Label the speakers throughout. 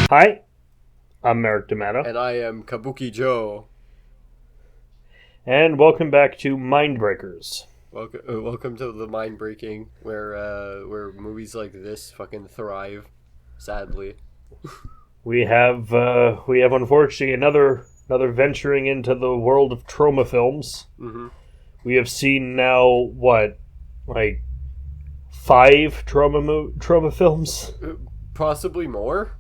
Speaker 1: Hi, I'm Merrick D'Amato.
Speaker 2: And I am Kabuki Joe.
Speaker 1: And welcome back to Mindbreakers.
Speaker 2: Welcome to the mind breaking, where movies like this fucking thrive. Sadly,
Speaker 1: we have unfortunately another venturing into the world of trauma films.
Speaker 2: Mm-hmm.
Speaker 1: We have seen now like 5 trauma films,
Speaker 2: possibly more.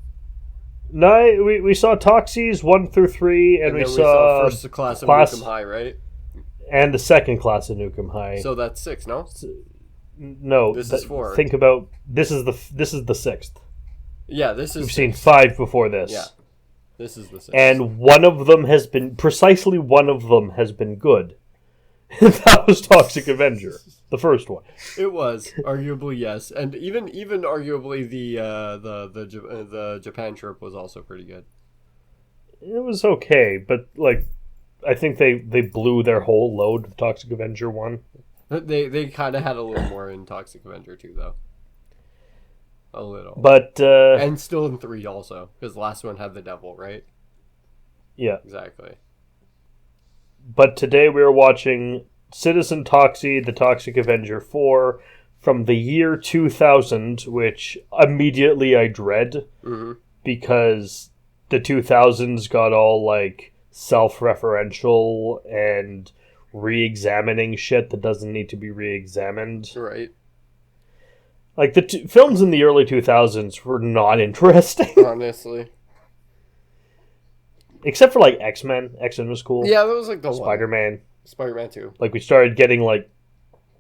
Speaker 1: No, we saw Toxies 1 through 3, and we saw
Speaker 2: First Class of Nukem High, right?
Speaker 1: And the Second Class of Nukem High.
Speaker 2: So that's 6, no?
Speaker 1: No,
Speaker 2: this is 4.
Speaker 1: Think about this is the 6th.
Speaker 2: Yeah, this is.
Speaker 1: We've seen 5 before this.
Speaker 2: Yeah, this is the 6th.
Speaker 1: And one of them has been good. That was Toxic Avenger, the first one.
Speaker 2: It was arguably yes, and even arguably the Japan trip was also pretty good.
Speaker 1: It was okay, but I think they blew their whole load of Toxic Avenger 1.
Speaker 2: They kind of had a little more in Toxic Avenger 2 though. A little,
Speaker 1: but
Speaker 2: and still in 3 also, because the last one had the devil, right?
Speaker 1: Yeah,
Speaker 2: exactly.
Speaker 1: But today we are watching Citizen Toxie, the Toxic Avenger 4, from the year 2000, which immediately I dread, because the 2000s got all, self-referential and re-examining shit that doesn't need to be re-examined.
Speaker 2: Right.
Speaker 1: The films in the early 2000s were not interesting.
Speaker 2: Honestly.
Speaker 1: Except for, X-Men. X-Men was cool.
Speaker 2: Yeah, that was, the
Speaker 1: Spider-Man.
Speaker 2: one. Spider-Man 2.
Speaker 1: We started getting,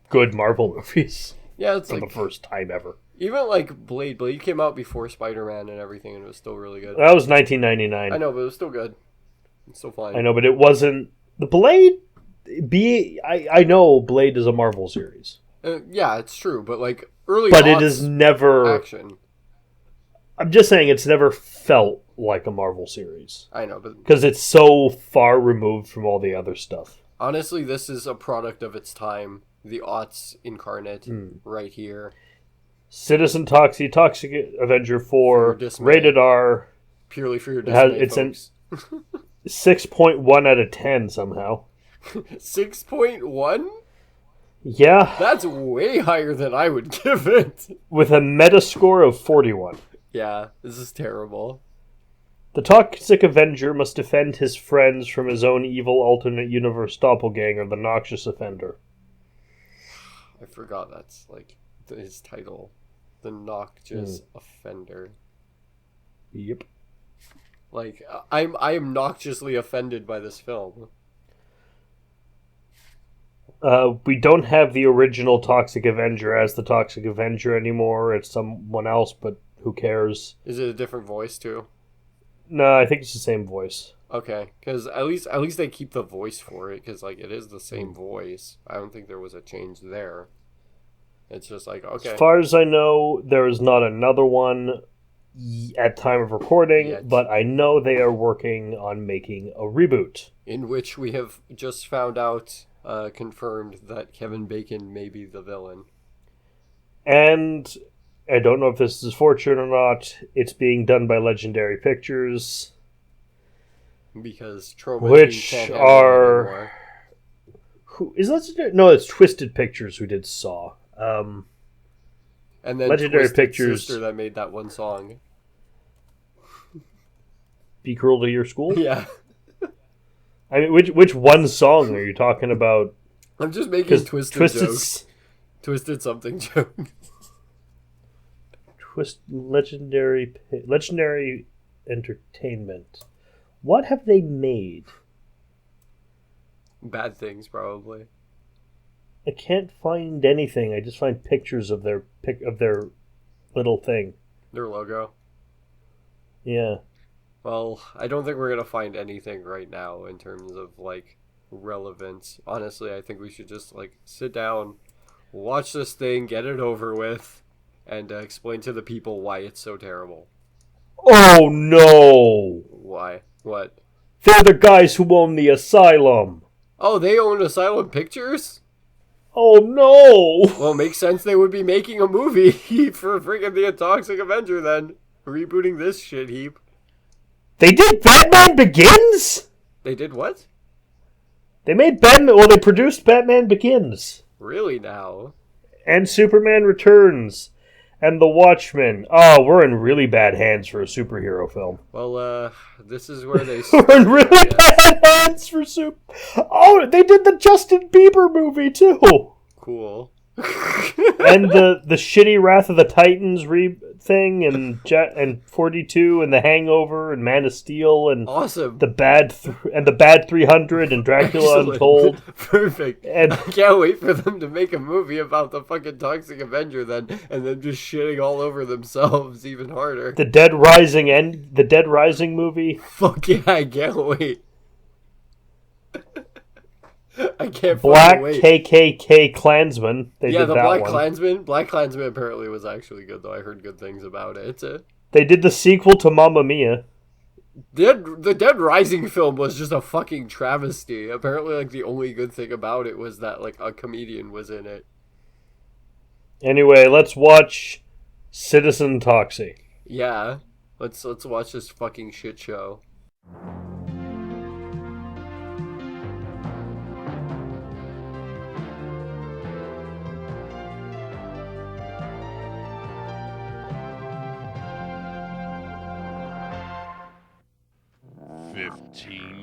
Speaker 1: good Marvel movies.
Speaker 2: Yeah, it's
Speaker 1: for the first time ever.
Speaker 2: Even, Blade. Blade came out before Spider-Man and everything, and it was still really good.
Speaker 1: That was 1999.
Speaker 2: I know, but it was still good. It's still fine.
Speaker 1: I know, but it wasn't... The Blade... I know Blade is a Marvel series.
Speaker 2: Yeah, it's true, but, early
Speaker 1: But it is never...
Speaker 2: action.
Speaker 1: I'm just saying it's never felt like a Marvel series.
Speaker 2: I know, but...
Speaker 1: Because it's so far removed from all the other stuff.
Speaker 2: Honestly, this is a product of its time. The aughts incarnate right here.
Speaker 1: Citizen Toxie, Toxic Avenger 4, rated R.
Speaker 2: Purely for your dismay,
Speaker 1: it's
Speaker 2: folks.
Speaker 1: 6.1 out of 10 somehow.
Speaker 2: 6.1?
Speaker 1: Yeah.
Speaker 2: That's way higher than I would give it.
Speaker 1: With a Metascore of 41.
Speaker 2: Yeah, this is terrible.
Speaker 1: The Toxic Avenger must defend his friends from his own evil alternate universe doppelganger, the Noxious Offender.
Speaker 2: I forgot that's, his title. The Noxious Offender.
Speaker 1: Yep.
Speaker 2: I am noxiously offended by this film.
Speaker 1: We don't have the original Toxic Avenger as the Toxic Avenger anymore. It's someone else, but who cares?
Speaker 2: Is it a different voice, too?
Speaker 1: No, I think it's the same voice.
Speaker 2: Okay, because at least they keep the voice for it, because it is the same voice. I don't think there was a change there. It's just okay.
Speaker 1: As far as I know, there is not another one at time of recording, but I know they are working on making a reboot.
Speaker 2: In which we have just found out, confirmed that Kevin Bacon may be the villain.
Speaker 1: And... I don't know if this is fortunate or not. It's being done by Legendary Pictures.
Speaker 2: Because Trauma
Speaker 1: which
Speaker 2: can't
Speaker 1: are... Who is Legendary? No, it's Twisted Pictures who did Saw.
Speaker 2: And then
Speaker 1: Legendary
Speaker 2: Twisted
Speaker 1: Pictures
Speaker 2: Sister that made that one song.
Speaker 1: Be Cruel to Your School?
Speaker 2: Yeah.
Speaker 1: I mean, which one song are you talking about?
Speaker 2: I'm just making twisted jokes. Twisted something jokes.
Speaker 1: Legendary Entertainment. What have they made?
Speaker 2: Bad things, probably.
Speaker 1: I can't find anything. I just find pictures of their little thing.
Speaker 2: Their logo.
Speaker 1: Yeah.
Speaker 2: Well, I don't think we're gonna find anything right now in terms of like relevance. Honestly, I think we should just like sit down, watch this thing, get it over with, and explain to the people why it's so terrible.
Speaker 1: Oh no!
Speaker 2: Why? What?
Speaker 1: They're the guys who own the asylum!
Speaker 2: Oh, they own Asylum Pictures?
Speaker 1: Oh no!
Speaker 2: Well, it makes sense they would be making a movie for freaking the Toxic Avenger then. Rebooting this shit heap.
Speaker 1: They did Batman Begins?!
Speaker 2: They did what?
Speaker 1: They made Batman... Well, they produced Batman Begins.
Speaker 2: Really now?
Speaker 1: And Superman Returns. And The Watchmen. Oh, we're in really bad hands for a superhero film.
Speaker 2: Well, this is where they
Speaker 1: we're in really bad hands for Oh, they did the Justin Bieber movie, too!
Speaker 2: Cool.
Speaker 1: And the shitty Wrath of the Titans thing, and 42, and The Hangover, and Man of Steel, and
Speaker 2: awesome.
Speaker 1: The Bad 300, and Dracula
Speaker 2: Excellent.
Speaker 1: Untold.
Speaker 2: Perfect.
Speaker 1: And
Speaker 2: I can't wait for them to make a movie about the fucking Toxic Avenger then, and then just shitting all over themselves even harder.
Speaker 1: The Dead Rising movie.
Speaker 2: Fuck yeah, I can't wait. I can't
Speaker 1: Black
Speaker 2: wait.
Speaker 1: KKK Klansman. They did
Speaker 2: the
Speaker 1: that
Speaker 2: Black
Speaker 1: one.
Speaker 2: Klansman. Black Klansman apparently was actually good, though. I heard good things about it.
Speaker 1: They did the sequel to Mamma Mia.
Speaker 2: The Dead Rising film was just a fucking travesty. Apparently, like, the only good thing about it was that, like, a comedian was in it.
Speaker 1: Anyway, let's watch Citizen Toxie.
Speaker 2: Yeah. Let's watch this fucking shit show.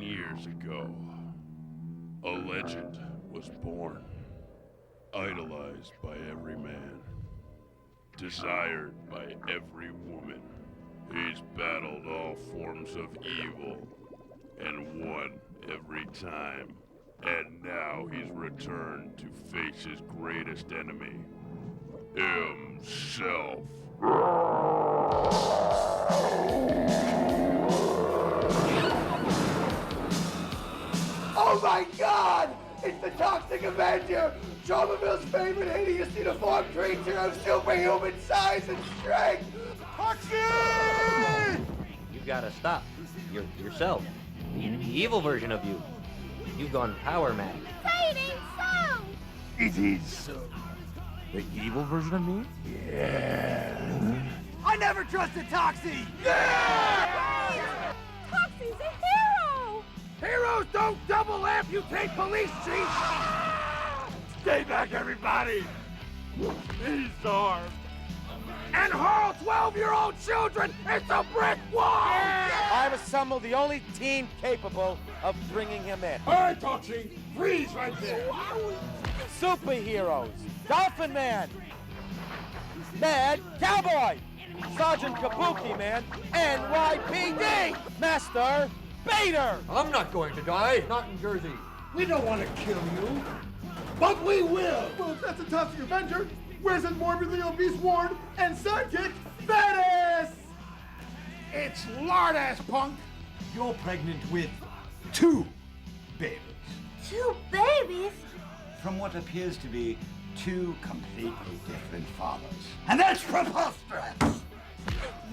Speaker 3: Years ago, a legend was born, idolized by every man, desired by every woman. He's battled all forms of evil and won every time. And now he's returned to face his greatest enemy, himself.
Speaker 4: Oh my God! It's the Toxic Avenger! Charleville's favorite hideous uniform creature of superhuman size and strength! Toxie!
Speaker 5: You gotta stop. You're yourself. The evil version of you. You've gone power mad.
Speaker 6: Say it ain't so!
Speaker 4: It is so.
Speaker 7: The evil version of me?
Speaker 4: Yeah. I never trusted Toxie! Yeah!
Speaker 6: Toxie's a hero!
Speaker 4: Heroes don't double amputate police chief! Stay back, everybody! He's armed. And hurl 12-year-old children into brick walls!
Speaker 8: I've assembled the only team capable of bringing him in.
Speaker 4: All right, Toxie, freeze right there!
Speaker 8: Superheroes, Dolphin Man, Mad Cowboy, Sergeant Kabuki Man, NYPD, Master Bader!
Speaker 9: I'm not going to die, not in Jersey.
Speaker 4: We don't want to kill you, but we will! Well, if that's a Toxic Avenger, where's his morbidly obese ward and sidekick, Fattass? It's lard-ass, punk! You're pregnant with 2 babies.
Speaker 6: 2 babies?
Speaker 4: From what appears to be 2 completely different fathers. And that's preposterous!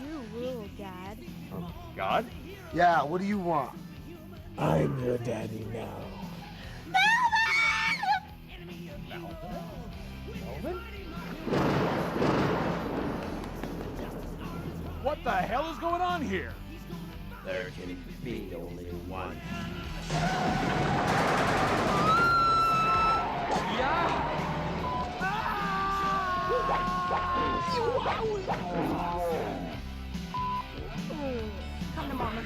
Speaker 6: You rule, Dad.
Speaker 2: God?
Speaker 4: Yeah, what do you want? I'm your daddy now.
Speaker 7: What the hell is going on here?
Speaker 4: There can be only one.
Speaker 6: Come to Mama.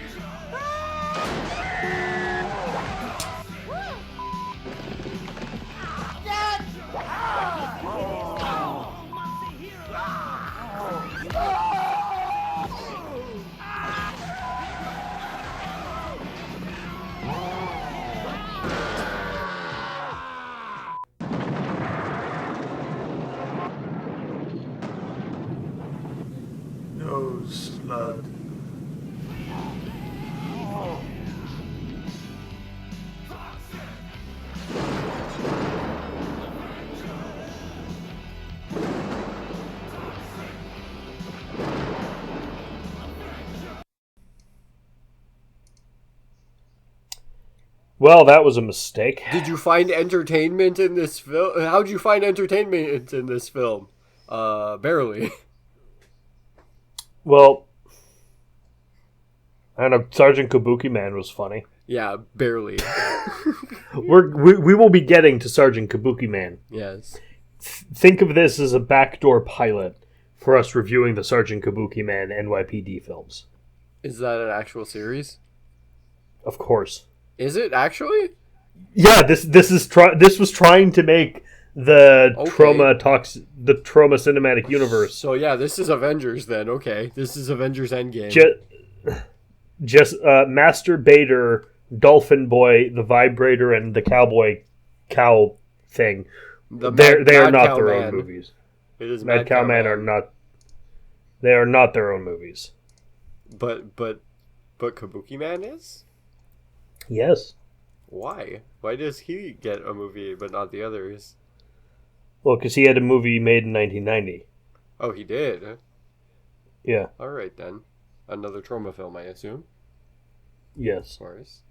Speaker 1: Well, that was a mistake.
Speaker 2: Did you find entertainment in this film? How'd you find entertainment in this film? Barely.
Speaker 1: Well, I don't know. Sergeant Kabuki Man was funny.
Speaker 2: Yeah, barely.
Speaker 1: We will be getting to Sergeant Kabuki Man.
Speaker 2: Yes.
Speaker 1: Think of this as a backdoor pilot for us reviewing the Sergeant Kabuki Man NYPD films.
Speaker 2: Is that an actual series?
Speaker 1: Of course.
Speaker 2: Is it actually?
Speaker 1: Yeah, this was trying to make the Trauma cinematic universe.
Speaker 2: So yeah, this is Avengers then. Okay, this is Avengers Endgame.
Speaker 1: Just Master Bader, Dolphin Boy, the Vibrator, and the Cowboy Cow thing. They are not their own movies.
Speaker 2: It is
Speaker 1: Mad Cow Man are not. They are not their own movies.
Speaker 2: But Kabuki Man is?
Speaker 1: Yes.
Speaker 2: Why? Why does he get a movie but not the others?
Speaker 1: Well, because he had a movie made in 1990.
Speaker 2: Oh, he did?
Speaker 1: Yeah.
Speaker 2: Alright then. Another trauma film, I assume?
Speaker 1: Yes.
Speaker 2: Of course.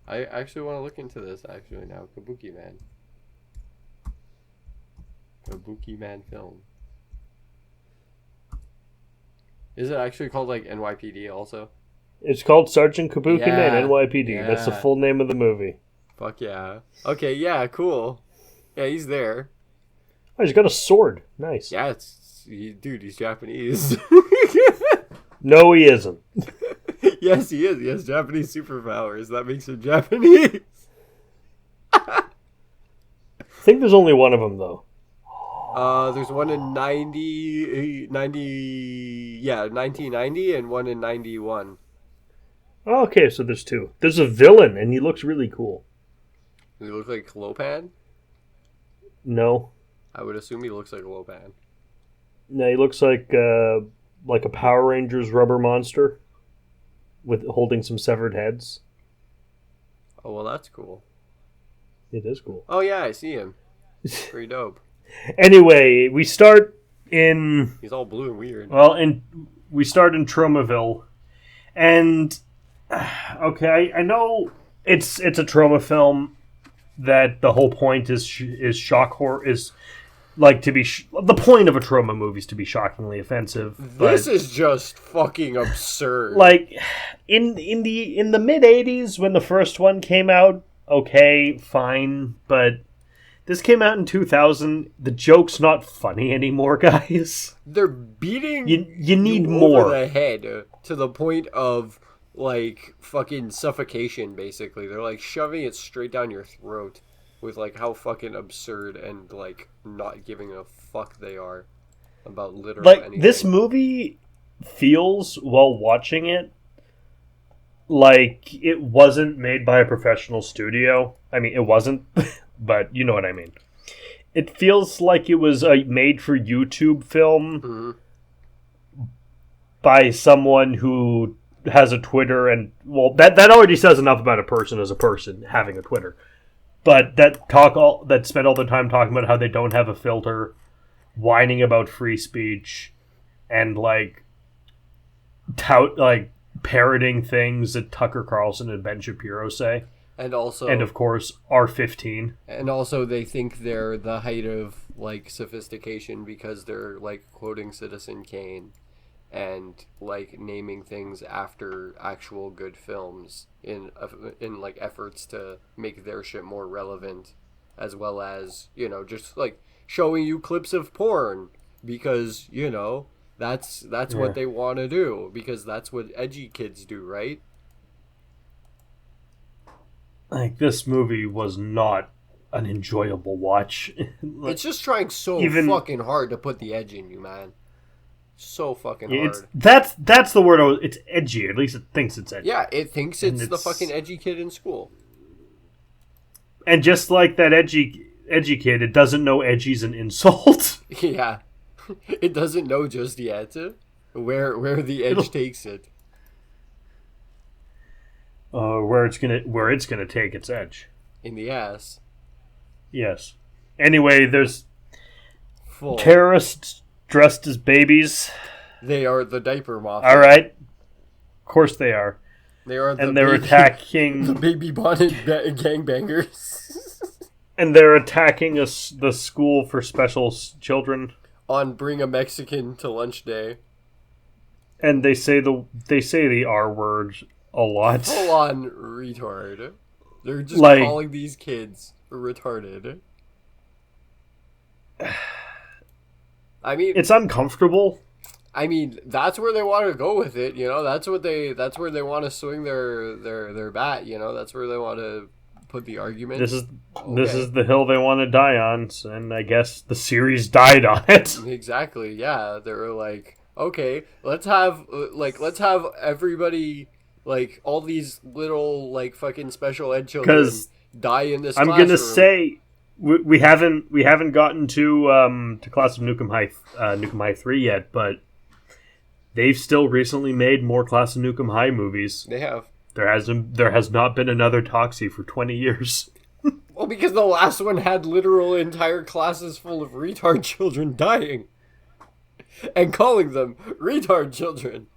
Speaker 2: I actually want to look into this, actually, now. Kabuki Man. Kabuki Man film. Is it actually called, like, NYPD also?
Speaker 1: It's called Sergeant Kabuki Man NYPD.
Speaker 2: Yeah.
Speaker 1: That's the full name of the movie.
Speaker 2: Fuck yeah. Okay, yeah, cool. Yeah, he's there.
Speaker 1: Oh, he's got a sword. Nice.
Speaker 2: Yeah, dude, he's Japanese.
Speaker 1: No, he isn't.
Speaker 2: Yes, he is. He has Japanese superpowers. That makes him Japanese.
Speaker 1: I think there's only one of them, though.
Speaker 2: There's one in 1990, and one in 91.
Speaker 1: Oh, okay, so there's two. There's a villain, and he looks really cool.
Speaker 2: Does he look like Lopan?
Speaker 1: No.
Speaker 2: I would assume he looks like Lopan.
Speaker 1: No, he looks like a Power Rangers rubber monster with holding some severed heads.
Speaker 2: Oh, well, that's cool.
Speaker 1: It is cool.
Speaker 2: Oh, yeah, I see him. Pretty dope.
Speaker 1: Anyway, we start in...
Speaker 2: He's all blue and weird.
Speaker 1: Well, we start in Traumaville. And, okay, I know it's a trauma film that the whole point is shock horror, is like to be... the point of a trauma movie is to be shockingly offensive.
Speaker 2: This is just fucking absurd.
Speaker 1: Like, in the mid-'80s, when the first one came out, okay, fine, but... This came out in 2000. The joke's not funny anymore, guys.
Speaker 2: They're beating
Speaker 1: you need more
Speaker 2: over the head to the point of like fucking suffocation. Basically, they're like shoving it straight down your throat with like how fucking absurd and like not giving a fuck they are about literally anything.
Speaker 1: This movie feels while watching it like it wasn't made by a professional studio. I mean, it wasn't. But you know what I mean. It feels like it was a made-for-YouTube film by someone who has a Twitter, and well, that already says enough about a person as a person having a Twitter. But that spent all the time talking about how they don't have a filter, whining about free speech, and like parroting things that Tucker Carlson and Ben Shapiro say. And of course, R15.
Speaker 2: And also, they think they're the height of like sophistication because they're like quoting Citizen Kane and like naming things after actual good films in like efforts to make their shit more relevant, as well as, you know, just like showing you clips of porn because, you know, that's what they want to do, because that's what edgy kids do, right?
Speaker 1: Like, this movie was not an enjoyable watch.
Speaker 2: It's just trying fucking hard to put the edge in you, man. So fucking hard.
Speaker 1: That's the word. It's edgy. At least it thinks it's edgy.
Speaker 2: Yeah, it thinks it's the fucking edgy kid in school.
Speaker 1: And just like that edgy kid, it doesn't know edgy's an insult.
Speaker 2: Yeah. It doesn't know just yet where the edge takes it.
Speaker 1: Where it's gonna take its edge.
Speaker 2: In the ass.
Speaker 1: Yes. Anyway, there's terrorists dressed as babies.
Speaker 2: They are the diaper mafia.
Speaker 1: All right. Of course they are.
Speaker 2: They are the
Speaker 1: and they're
Speaker 2: baby,
Speaker 1: attacking
Speaker 2: the baby bonnet gangbangers
Speaker 1: and they're attacking the school for special children.
Speaker 2: on Bring a Mexican to Lunch Day.
Speaker 1: And they say the R word a lot.
Speaker 2: Full on retard. They're just
Speaker 1: Like,
Speaker 2: calling these kids retarded. I mean,
Speaker 1: it's uncomfortable.
Speaker 2: I mean, that's where they want to go with it, you know. That's where they want to swing their bat, you know. That's where they want to put the argument.
Speaker 1: This is the hill they want to die on, and I guess the series died on it.
Speaker 2: Exactly. Yeah, they were like, okay, let's have everybody, like, all these little, like, fucking special ed children die in this classroom.
Speaker 1: I'm gonna say we haven't gotten to Class of Nukem High 3 yet, but they've still recently made more Class of Nukem High movies.
Speaker 2: They have.
Speaker 1: There has not been another Toxie for 20 years.
Speaker 2: Well, because the last one had literal entire classes full of retard children dying. And calling them retard children.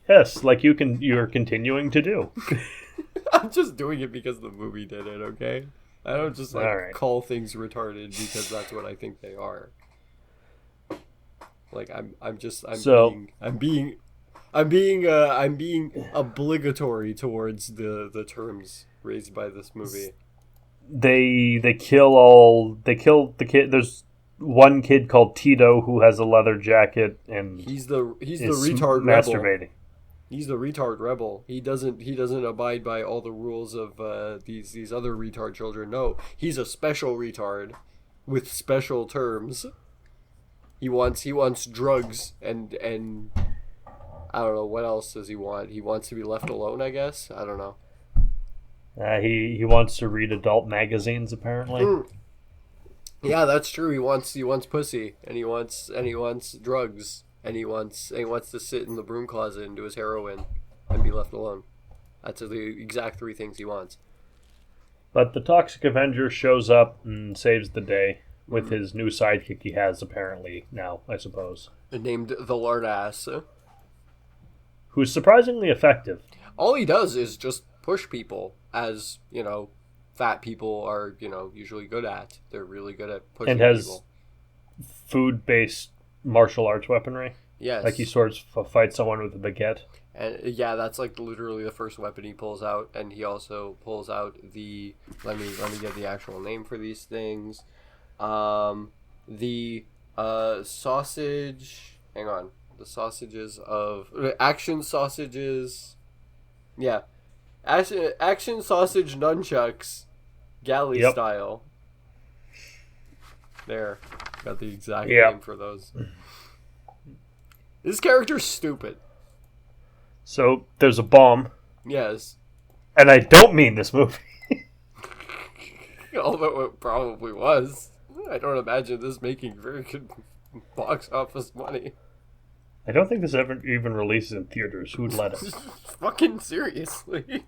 Speaker 1: Yes, like you're continuing to do.
Speaker 2: I'm just doing it because the movie did it, okay? I don't just call things retarded because that's what I think they are. Like I'm being obligatory towards the terms raised by this movie.
Speaker 1: They kill the kid. There's one kid called Tito who has a leather jacket and
Speaker 2: he's the retard rebel.
Speaker 1: Masturbating.
Speaker 2: He's the retard rebel. He doesn't abide by all the rules of these other retard children. No, he's a special retard with special terms. He wants drugs and I don't know what else does he want. He wants to be left alone, I guess. I don't know.
Speaker 1: He wants to read adult magazines apparently.
Speaker 2: Yeah, that's true. He wants pussy and he wants drugs. And he wants to sit in the broom closet and do his heroin and be left alone. That's the exact three things he wants.
Speaker 1: But the Toxic Avenger shows up and saves the day with his new sidekick he has apparently now, I suppose.
Speaker 2: Named the Lardass.
Speaker 1: Who's surprisingly effective.
Speaker 2: All he does is just push people, as, you know, fat people are, you know, usually good at. They're really good at pushing people.
Speaker 1: And has food-based martial arts weaponry.
Speaker 2: Yes.
Speaker 1: Like he sort of fights someone with a baguette.
Speaker 2: And yeah, that's like literally the first weapon he pulls out, and he also pulls out the let me get the actual name for these things. The sausage, hang on. The sausages of action sausages. Yeah. Action sausage nunchucks galley style. There. Got the exact name for those. This character's stupid.
Speaker 1: So, there's a bomb.
Speaker 2: Yes.
Speaker 1: And I don't mean this movie.
Speaker 2: Although it probably was. I don't imagine this making very good box office money.
Speaker 1: I don't think this ever even releases in theaters. Who'd let it?
Speaker 2: Fucking seriously.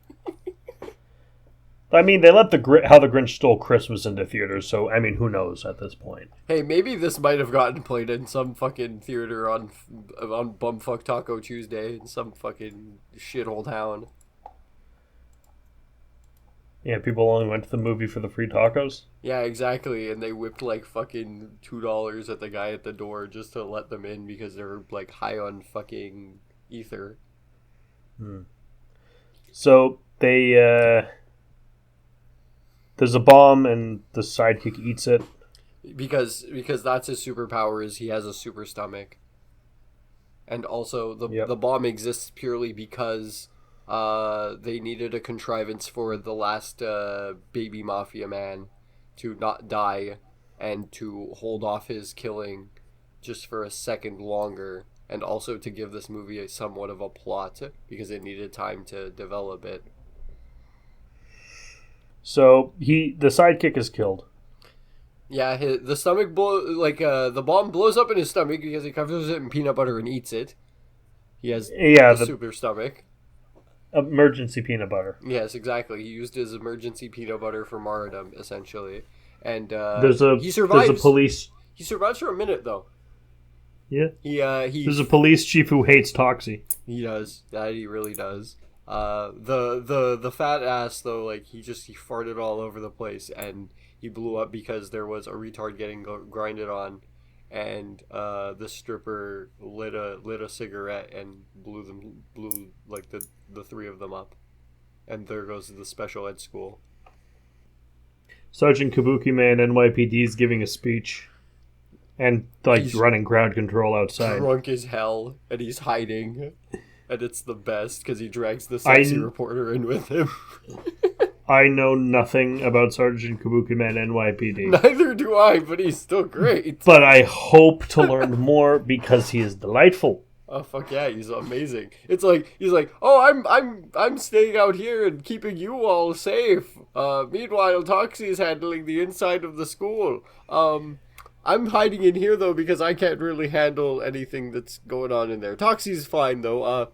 Speaker 1: I mean, they let How the Grinch Stole Christmas into theaters, so, I mean, who knows at this point.
Speaker 2: Hey, maybe this might have gotten played in some fucking theater on Bumfuck Taco Tuesday in some fucking shithole town.
Speaker 1: Yeah, people only went to the movie for the free tacos?
Speaker 2: Yeah, exactly, and they whipped like fucking $2 at the guy at the door just to let them in because they're like high on fucking ether.
Speaker 1: So, they, there's a bomb and the sidekick eats it.
Speaker 2: Because that's his superpower, is he has a super stomach. And also the bomb exists purely because they needed a contrivance for the last baby mafia man to not die and to hold off his killing just for a second longer, and also to give this movie somewhat of a plot because it needed time to develop it.
Speaker 1: So the sidekick is killed.
Speaker 2: Yeah, the stomach the bomb blows up in his stomach because he covers it in peanut butter and eats it. He has the super stomach.
Speaker 1: Emergency peanut butter.
Speaker 2: Yes, exactly. He used his emergency peanut butter for martyrdom, essentially. And
Speaker 1: he survives. There's a police.
Speaker 2: He survives for a minute though.
Speaker 1: Yeah.
Speaker 2: He
Speaker 1: There's a police chief who hates Toxie.
Speaker 2: He does. That he really does. The fat ass though, like he farted all over the place, and he blew up because there was a retard getting grinded on, and the stripper lit a cigarette and blew like the three of them up, and there goes the special ed school.
Speaker 1: Sergeant Kabuki Man NYPD is giving a speech, and he's running ground control outside.
Speaker 2: Drunk as hell, and he's hiding, and it's the best because he drags the sexy reporter in with him.
Speaker 1: I know nothing about Sergeant Kabuki Man NYPD.
Speaker 2: Neither do I, but he's still great.
Speaker 1: But I hope to learn more because he is delightful.
Speaker 2: Oh fuck yeah, he's amazing. It's like he's like, oh, I'm staying out here and keeping you all safe. Meanwhile, Toxie is handling the inside of the school. I'm hiding in here though because I can't really handle anything that's going on in there. Toxie's fine though.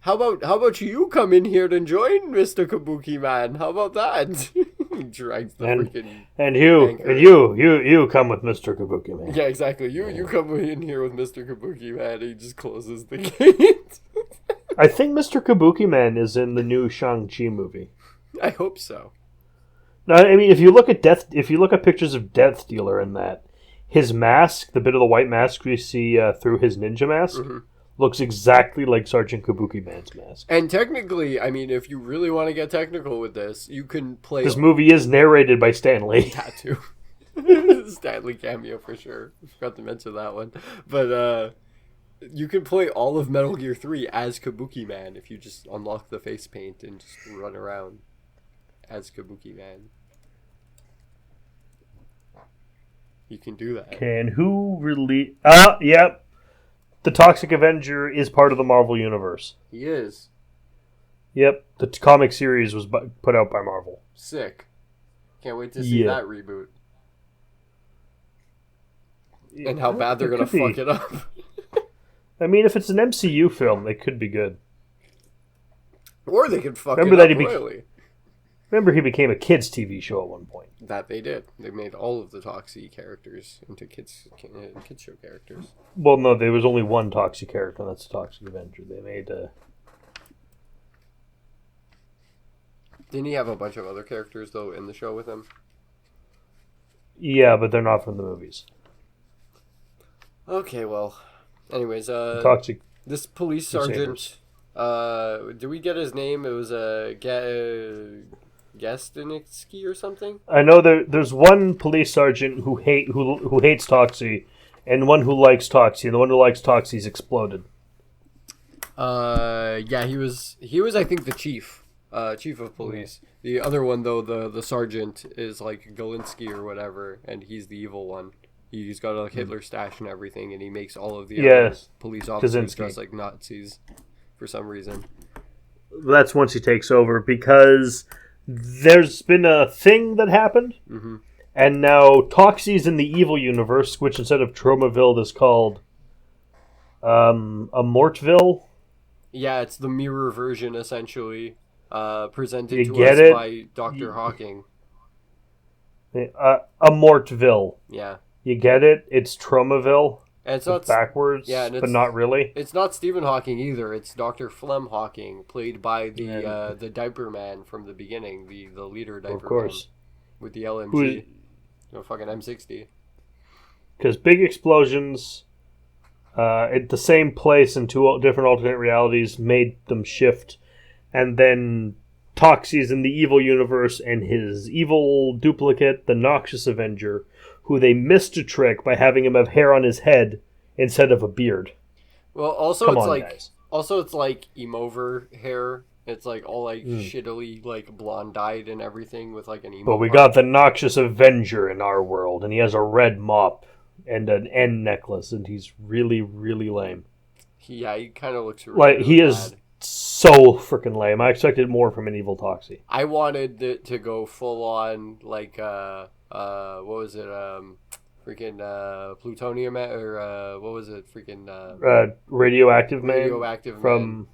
Speaker 2: How about you come in here and join Mr. Kabuki Man? How about that? He drags the freaking
Speaker 1: you come with Mr. Kabuki Man.
Speaker 2: Yeah, exactly. You come in here with Mr. Kabuki Man. He just closes the gate.
Speaker 1: I think Mr. Kabuki Man is in the new Shang-Chi movie.
Speaker 2: I hope so.
Speaker 1: No, I mean if you look at pictures of Death Dealer in that, his mask, the bit of the white mask we see through his ninja mask. Mm-hmm. Looks exactly like Sergeant Kabuki Man's mask.
Speaker 2: And technically, I mean, if you really want to get technical with this, you can play...
Speaker 1: This movie is narrated by Stan Lee.
Speaker 2: Tattoo. Stan Lee cameo for sure. I forgot to mention that one. But you can play all of Metal Gear 3 as Kabuki Man if you just unlock the face paint and just run around as Kabuki Man. You can do that.
Speaker 1: Can who release... yep. The Toxic Avenger is part of the Marvel Universe.
Speaker 2: He is.
Speaker 1: Yep. The comic series was put out by Marvel.
Speaker 2: Sick. Can't wait to see that reboot. Yeah, and how bad they're going to fuck it up.
Speaker 1: I mean, if it's an MCU film, it could be good.
Speaker 2: Or they could fuck it up royally.
Speaker 1: Remember, he became a kids' TV show at one point.
Speaker 2: That they did. They made all of the Toxie characters into kids show characters.
Speaker 1: Well, no, there was only one Toxie character, and that's the Toxic Avenger. They made...
Speaker 2: Didn't he have a bunch of other characters, though, in the show with him?
Speaker 1: Yeah, but they're not from the movies.
Speaker 2: Okay, well... Anyways,
Speaker 1: Toxic...
Speaker 2: This police sergeant... did we get his name? It was Gastinitsky or something?
Speaker 1: I know there's one police sergeant who hates Toxie, and one who likes Toxie, and the one who likes Toxie's exploded.
Speaker 2: Yeah, he was I think the chief of police. The other one though, the sergeant is like Galinsky or whatever, and he's the evil one. He's got a Hitler stash and everything, and he makes all of the police officers dress like Nazis for some reason.
Speaker 1: That's once he takes over, because there's been a thing that happened, and now Toxie's in the evil universe, which instead of Tromaville is called Amortville.
Speaker 2: Yeah, it's the mirror version, essentially, presented to us by Dr. Hawking.
Speaker 1: Amortville.
Speaker 2: Yeah.
Speaker 1: You get it? It's Tromaville.
Speaker 2: And it's not
Speaker 1: backwards, but not really.
Speaker 2: It's not Stephen Hawking either. It's Dr. Flem Hawking, played by the Diaper Man from the beginning, the leader Diaper Man. Of course. With the LMG. Fucking M60.
Speaker 1: Because big explosions at the same place in two different alternate realities made them shift. And then Toxie's in the evil universe, and his evil duplicate, the Noxious Avenger, who they missed a trick by having him have hair on his head instead of a beard.
Speaker 2: Well, also it's like Emover hair. It's like all like shittily like blonde dyed and everything with like an emo.
Speaker 1: But we got the Noxious Avenger in our world, and he has a red mop and an N necklace, and he's really, really lame.
Speaker 2: Yeah, he kind of looks really
Speaker 1: he
Speaker 2: bad.
Speaker 1: Is so freaking lame. I expected more from an evil Toxie.
Speaker 2: I wanted it to go full on like what was it? Freaking plutonium or what was it? Freaking
Speaker 1: radioactive man.
Speaker 2: Radioactive
Speaker 1: from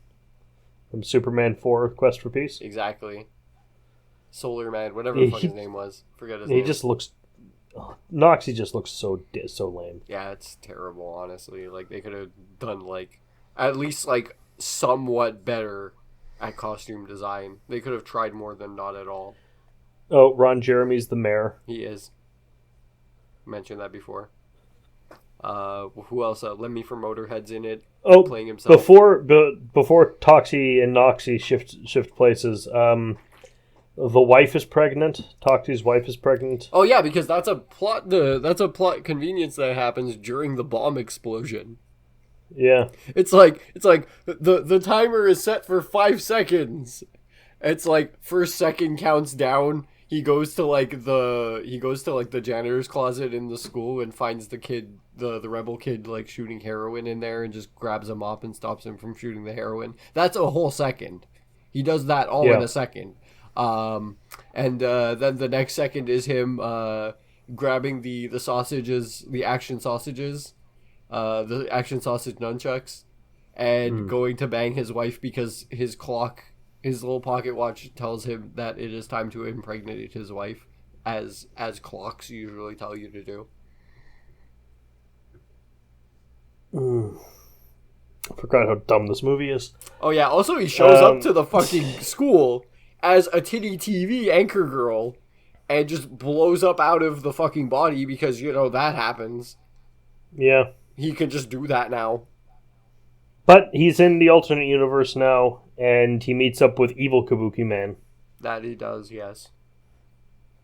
Speaker 1: Superman 4: Quest for Peace.
Speaker 2: Exactly. Solar Man, whatever the fuck his name was. Forget his name.
Speaker 1: He just looks. Noxie just looks so lame.
Speaker 2: Yeah, it's terrible. Honestly, like they could have done like at least like somewhat better at costume design. They could have tried more than not at all.
Speaker 1: Oh, Ron Jeremy's the mayor.
Speaker 2: He is. Mentioned that before. Who else? Lemmy from Motorhead's in it.
Speaker 1: Oh,
Speaker 2: playing himself.
Speaker 1: Before Toxie and Noxie shift places, the wife is pregnant. Toxie's wife is pregnant.
Speaker 2: Oh yeah, because that's a plot. That's a plot convenience that happens during the bomb explosion.
Speaker 1: Yeah,
Speaker 2: it's like the timer is set for 5 seconds. It's like first second counts down. He goes to the janitor's closet in the school and finds the kid, the rebel kid, like shooting heroin in there, and just grabs him up and stops him from shooting the heroin. That's a whole second. He does that all in a second. And then the next second is him grabbing the sausages, the action sausages, the action sausage nunchucks, and going to bang his wife because his clock. His little pocket watch tells him that it is time to impregnate his wife, as clocks usually tell you to do.
Speaker 1: I forgot how dumb this movie is.
Speaker 2: Oh yeah, also he shows up to the fucking school as a titty TV anchor girl and just blows up out of the fucking body because, you know, that happens.
Speaker 1: Yeah.
Speaker 2: He can just do that now.
Speaker 1: But he's in the alternate universe now, and he meets up with evil Kabuki Man.
Speaker 2: That he does, yes.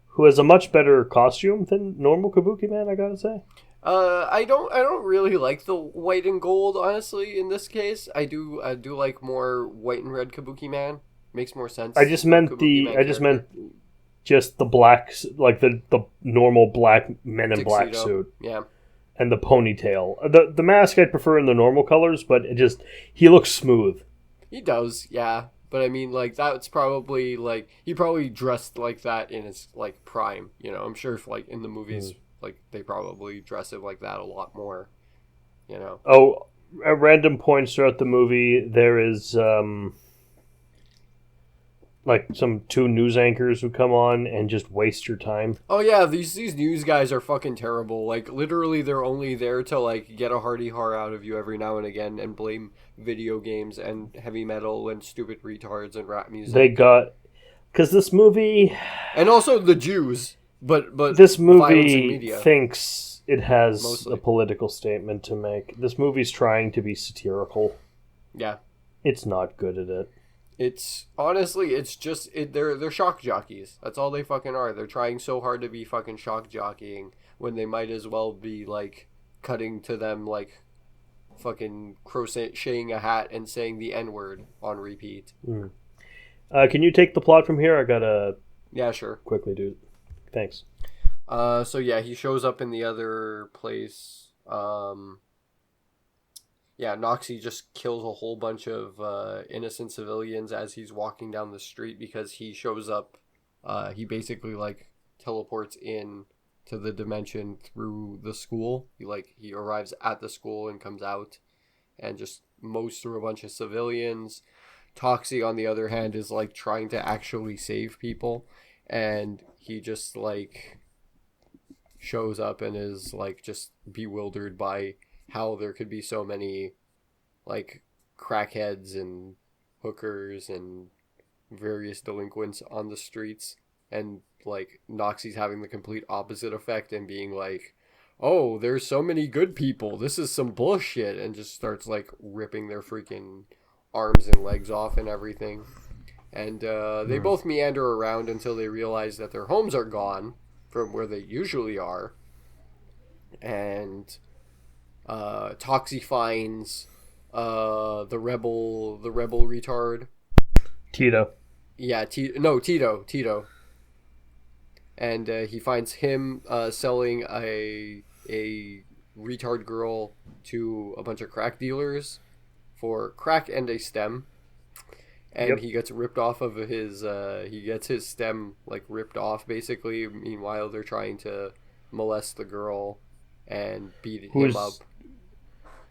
Speaker 1: Who has a much better costume than normal Kabuki Man, I gotta say.
Speaker 2: I don't really like the white and gold, honestly, in this case. I do like more white and red Kabuki Man. Makes more sense.
Speaker 1: I just meant just the black, like the normal black Men in Black suit.
Speaker 2: Yeah.
Speaker 1: And the ponytail. The mask I'd prefer in the normal colors, but he looks smooth.
Speaker 2: He does, yeah. But I mean, like, that's probably, like, he probably dressed like that in his, like, prime. You know, I'm sure if, like, in the movies, like, they probably dress him like that a lot more, you know.
Speaker 1: Oh, at random points throughout the movie, there is, like, some 2 news anchors who come on and just waste your time.
Speaker 2: Oh yeah, these news guys are fucking terrible. Like, literally, they're only there to, like, get a hearty har out of you every now and again and blame video games and heavy metal and stupid retards and rap music.
Speaker 1: Because this movie...
Speaker 2: And also the Jews, but
Speaker 1: this movie thinks it has a political statement to make. This movie's trying to be satirical.
Speaker 2: Yeah.
Speaker 1: It's not good at it.
Speaker 2: It's honestly, it's just they're shock jockeys. That's all they fucking are. They're trying so hard to be fucking shock jockeying when they might as well be like cutting to them like fucking crocheting a hat and saying the N-word on repeat.
Speaker 1: Can you take the plot from here? I gotta
Speaker 2: sure
Speaker 1: quickly do it. Thanks.
Speaker 2: So yeah, he shows up in the other place. Yeah, Noxie just kills a whole bunch of innocent civilians as he's walking down the street because he shows up. He basically like teleports in to the dimension through the school. He arrives at the school and comes out and just mows through a bunch of civilians. Toxie, on the other hand, is like trying to actually save people, and he just like shows up and is like just bewildered by how there could be so many like crackheads and hookers and various delinquents on the streets, and like Noxie's having the complete opposite effect and being like, oh, there's so many good people, this is some bullshit, and just starts like ripping their freaking arms and legs off and everything. And they both meander around until they realize that their homes are gone from where they usually are. And Toxie finds the rebel retard
Speaker 1: Tito.
Speaker 2: Yeah, Tito. And he finds him selling a retard girl to a bunch of crack dealers for crack and a stem. And he gets ripped off of his he gets his stem like ripped off basically. Meanwhile, they're trying to molest the girl and beat him up.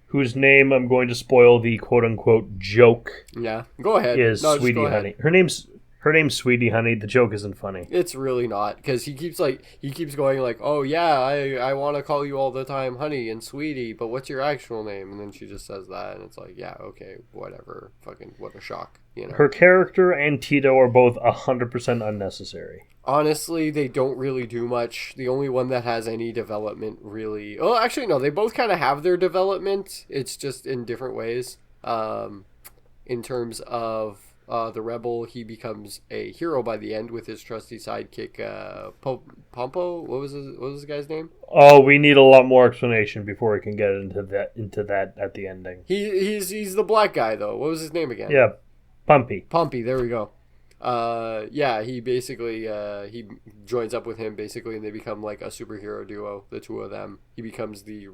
Speaker 1: Whose name I'm going to spoil the quote unquote joke.
Speaker 2: Yeah, go ahead.
Speaker 1: Is Sweetie Honey. Her name's Her name's Sweetie Honey. The joke isn't funny.
Speaker 2: It's really not, because he keeps going like, oh yeah, I want to call you all the time honey and sweetie, but what's your actual name? And then she just says that, and it's like, yeah, okay, whatever. Fucking what a shock, you know.
Speaker 1: Her character and Tito are both 100% unnecessary.
Speaker 2: Honestly, they don't really do much. The only one that has any development really... Oh, actually, no. They both kind of have their development. It's just in different ways. In terms of the Rebel, he becomes a hero by the end with his trusty sidekick, Pompo? What was the guy's name?
Speaker 1: Oh, we need a lot more explanation before we can get into that at the ending.
Speaker 2: He's the black guy, though. What was his name again?
Speaker 1: Yeah, Pumpy.
Speaker 2: Pumpy, there we go. Yeah, he basically he joins up with him basically, and they become like a superhero duo, the two of them. He becomes the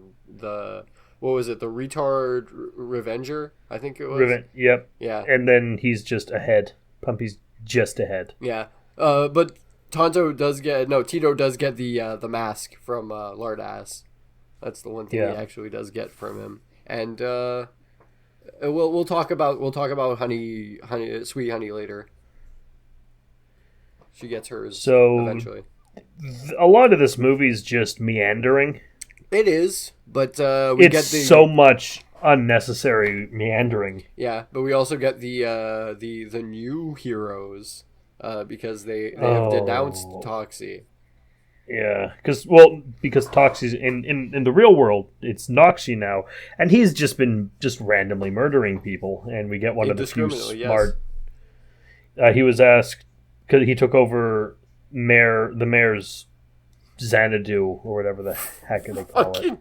Speaker 2: what was it, the retard Revenger, I think it was.
Speaker 1: Yep.
Speaker 2: Yeah.
Speaker 1: And then he's just ahead. Pumpy's just ahead.
Speaker 2: Yeah. But Tito does get the mask from Lardass. That's the one thing he actually does get from him. And we'll talk about honey sweet honey later. She gets hers eventually.
Speaker 1: A lot of this movie is just meandering.
Speaker 2: It is, but
Speaker 1: it's so much unnecessary meandering.
Speaker 2: Yeah, but we also get the new heroes because they have denounced Toxie.
Speaker 1: Yeah, because Toxie's in the real world, it's Noxie now, and he's just been randomly murdering people, and we get one of the few smart. Yes. He was asked because he took over the mayor's Xanadu or whatever the heck they call it.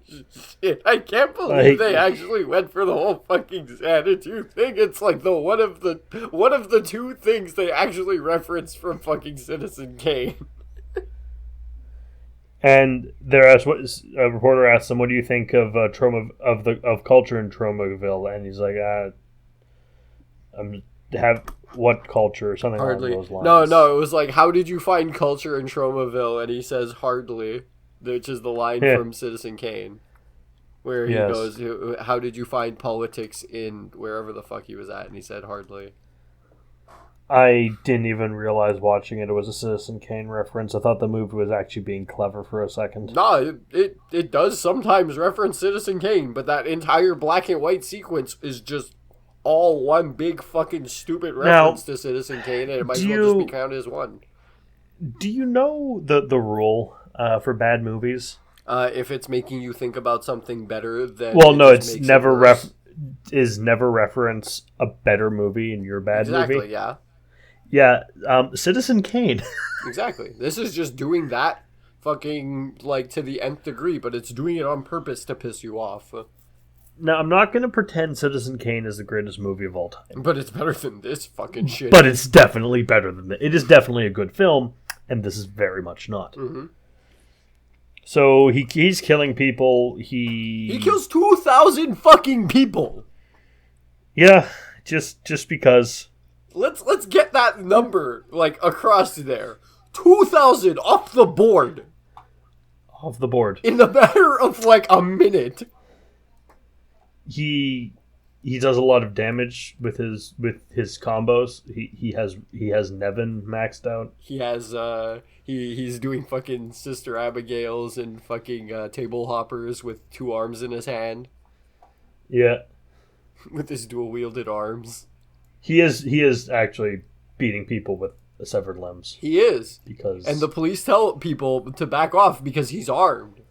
Speaker 2: Shit. I can't believe they actually went for the whole fucking Xanadu thing. It's like one of the two things they actually referenced from fucking Citizen Kane.
Speaker 1: And they're asked, a reporter asked him, "What do you think of of culture in Tromaville?" And he's like, what culture?" or something
Speaker 2: Hardly.
Speaker 1: along those lines.
Speaker 2: No, it was like, "How did you find culture in Tromaville?" And he says, "Hardly," which is the line from Citizen Kane, where he goes, "How did you find politics in wherever the fuck he was at?" And he said, "Hardly."
Speaker 1: I didn't even realize watching it was a Citizen Kane reference. I thought the movie was actually being clever for a second.
Speaker 2: No, it does sometimes reference Citizen Kane, but that entire black and white sequence is just all one big fucking stupid reference to Citizen Kane, and it might as well just be counted as one.
Speaker 1: Do you know the rule for bad movies?
Speaker 2: If it's making you think about something better, then
Speaker 1: it's never never reference a better movie in your bad movie.
Speaker 2: Exactly, yeah.
Speaker 1: Yeah, Citizen Kane.
Speaker 2: Exactly. This is just doing that fucking, like, to the nth degree, but it's doing it on purpose to piss you off.
Speaker 1: Now, I'm not going to pretend Citizen Kane is the greatest movie of all time.
Speaker 2: But it's better than this fucking shit.
Speaker 1: But it's definitely better than that. It is definitely a good film, and this is very much not.
Speaker 2: Mm-hmm.
Speaker 1: So he's killing people. He
Speaker 2: kills 2,000 fucking people.
Speaker 1: Yeah, just because.
Speaker 2: Let's get that number, like, across there. 2,000 off the board.
Speaker 1: Off the board.
Speaker 2: In the matter of, like, a minute.
Speaker 1: He does a lot of damage with his combos. He has Nevin maxed out.
Speaker 2: He has he's doing fucking Sister Abigail's and fucking table hoppers with 2 arms in his hand.
Speaker 1: Yeah.
Speaker 2: With his dual wielded arms.
Speaker 1: He is actually beating people with severed limbs.
Speaker 2: He is.
Speaker 1: And
Speaker 2: the police tell people to back off because he's armed.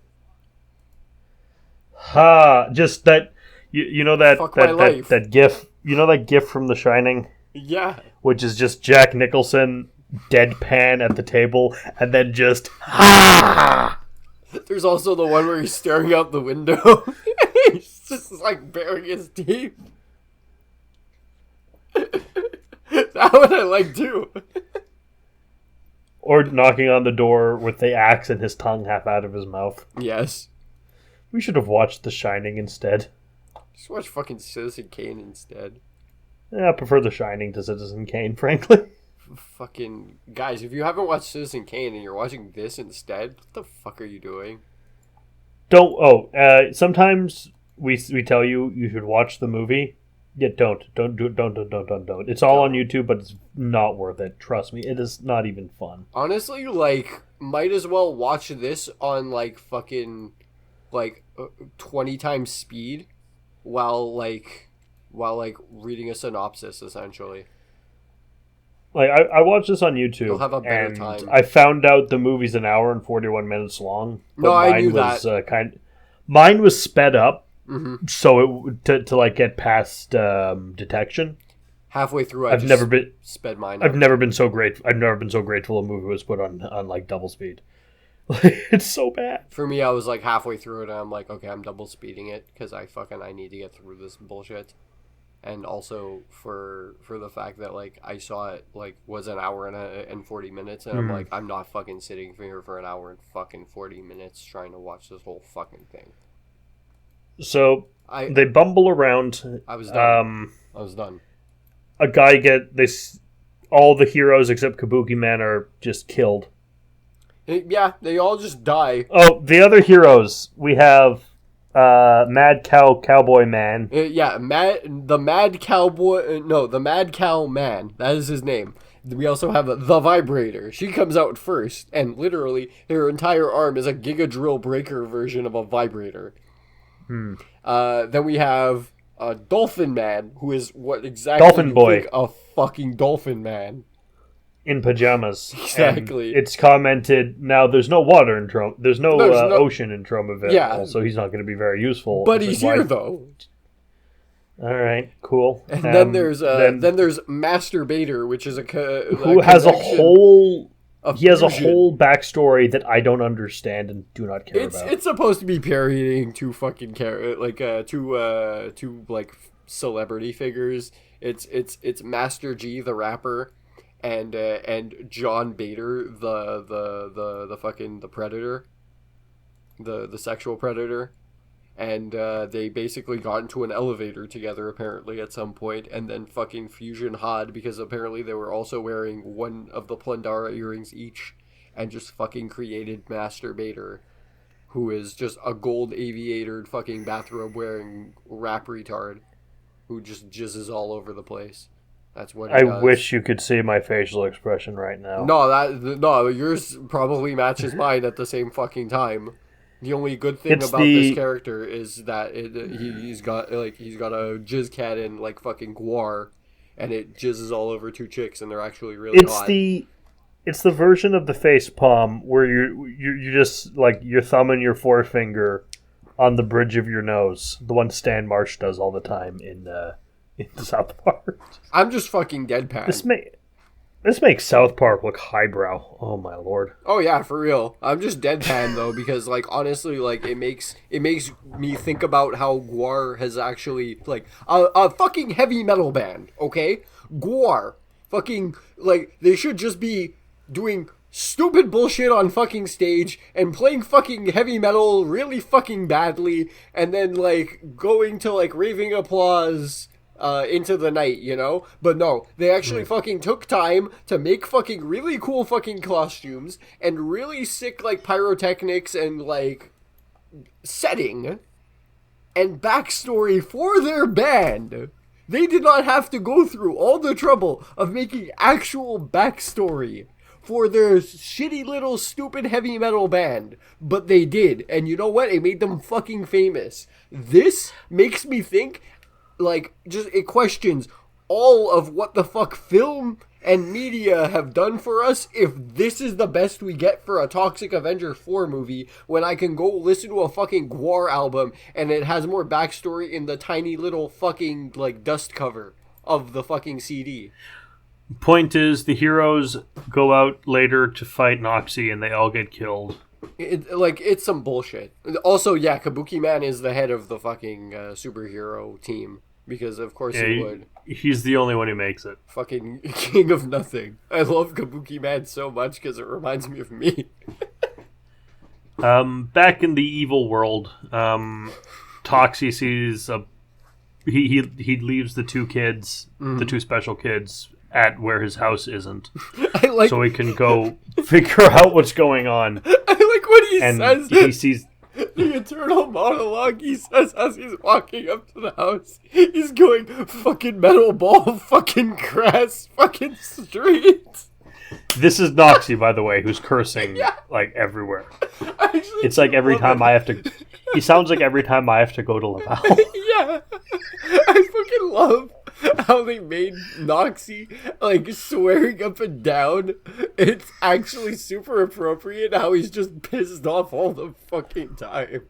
Speaker 1: Just that you know that gif, you know that gif from The Shining?
Speaker 2: Yeah.
Speaker 1: Which is just Jack Nicholson deadpan at the table and then just
Speaker 2: There's also the one where he's staring out the window. He's just like baring his teeth. That one I like too.
Speaker 1: Or knocking on the door with the axe and his tongue half out of his mouth.
Speaker 2: Yes.
Speaker 1: We should have watched The Shining instead.
Speaker 2: Just watch fucking Citizen Kane instead.
Speaker 1: Yeah, I prefer The Shining to Citizen Kane, frankly.
Speaker 2: Fucking guys, if you haven't watched Citizen Kane and you're watching this instead, what the fuck are you doing?
Speaker 1: Sometimes we tell you should watch the movie Yeah, don't. It's all on YouTube, but it's not worth it. Trust me, it is not even fun.
Speaker 2: Honestly, like, might as well watch this on, like, fucking, like, 20 times speed while reading a synopsis, essentially.
Speaker 1: Like, I watched this on YouTube.
Speaker 2: You'll have a better
Speaker 1: and
Speaker 2: time.
Speaker 1: I found out the movie's an hour and 41 minutes long. But
Speaker 2: No, I
Speaker 1: mine
Speaker 2: knew
Speaker 1: was,
Speaker 2: that.
Speaker 1: Mine was sped up,
Speaker 2: Mm-hmm.
Speaker 1: so to like get past detection.
Speaker 2: Halfway through,
Speaker 1: I've never been
Speaker 2: sped mine.
Speaker 1: I've never been so grateful a movie was put on like double speed. It's so bad.
Speaker 2: For me, I was like halfway through it, and I'm like, okay, I'm double speeding it because I need to get through this bullshit. And also for the fact that like I saw it like was an hour and 40 minutes, and I'm like, I'm not fucking sitting here for an hour and fucking 40 minutes trying to watch this whole fucking thing.
Speaker 1: So they bumble around.
Speaker 2: I was done. I was done.
Speaker 1: A guy all the heroes except Kabuki Man are just killed.
Speaker 2: Yeah, they all just die.
Speaker 1: Oh, the other heroes we have Mad Cowboy Man.
Speaker 2: The Mad Cow Man. That is his name. We also have the Vibrator. She comes out first, and literally her entire arm is a Giga Drill Breaker version of a vibrator. Then we have Dolphin Man, who is what exactly
Speaker 1: Dolphin Boy.
Speaker 2: Think a fucking Dolphin Man.
Speaker 1: In pajamas.
Speaker 2: Exactly.
Speaker 1: And it's commented, now there's no water in there's no ocean in Tromaville.
Speaker 2: Yeah.
Speaker 1: So he's not going to be very useful.
Speaker 2: But he's here, though.
Speaker 1: Alright, cool.
Speaker 2: And then there's Masturbator, which is
Speaker 1: who has a whole backstory that I don't understand and do not care about.
Speaker 2: It's supposed to be parodying two fucking two celebrity figures. It's Master G, the rapper, and John Bader, the fucking the predator, the sexual predator. And they basically got into an elevator together, apparently, at some point, and then fucking Fusion Hod, because apparently they were also wearing one of the Plundara earrings each, and just fucking created Masturbator, who is just a gold aviator fucking bathrobe-wearing rap retard, who just jizzes all over the place. That's what he does.
Speaker 1: Wish you could see my facial expression right now.
Speaker 2: No, yours probably matches mine at the same fucking time. The only good thing about this character is that he's got a jizz cannon like fucking Guar, and it jizzes all over two chicks, and they're actually really hot.
Speaker 1: It's the version of the face palm where you just like your thumb and your forefinger on the bridge of your nose, the one Stan Marsh does all the time in South Park.
Speaker 2: I'm just fucking deadpan.
Speaker 1: This makes South Park look highbrow. Oh my lord.
Speaker 2: Oh yeah, for real. I'm just deadpan though, because like honestly, like it makes me think about how Guar has actually like a fucking heavy metal band. Okay, Guar, fucking like they should just be doing stupid bullshit on fucking stage and playing fucking heavy metal really fucking badly, and then like going to like raving applause. Into the night, you know? But no, they actually fucking took time to make fucking really cool fucking costumes and really sick, like, pyrotechnics and, like, setting and backstory for their band. They did not have to go through all the trouble of making actual backstory for their shitty little stupid heavy metal band. But they did. And you know what? It made them fucking famous. This makes me think... like, just, it questions all of what the fuck film and media have done for us if this is the best we get for a Toxic Avengers 4 movie when I can go listen to a fucking Guar album and it has more backstory in the tiny little fucking, like, dust cover of the fucking CD.
Speaker 1: Point is, the heroes go out later to fight Noxie and they all get killed.
Speaker 2: It's some bullshit. Also, yeah, Kabuki Man is the head of the fucking superhero team. Because of course he would.
Speaker 1: He's the only one who makes it.
Speaker 2: Fucking king of nothing. I love Kabuki Man so much because it reminds me of me.
Speaker 1: Back in the evil world, Toxie sees he leaves the two kids, the two special kids, at where his house isn't. So he can go figure out what's going on.
Speaker 2: I like what he says.
Speaker 1: He sees.
Speaker 2: The internal monologue he says as he's walking up to the house. He's going, fucking metal ball, fucking grass, fucking street.
Speaker 1: This is Noxie, by the way, who's cursing like everywhere.
Speaker 2: Actually,
Speaker 1: It's like every time I have to. He sounds like every time I have to go to Laval.
Speaker 2: Yeah. I fucking love how they made Noxie like swearing up and down. It's actually super appropriate how he's just pissed off all the fucking time.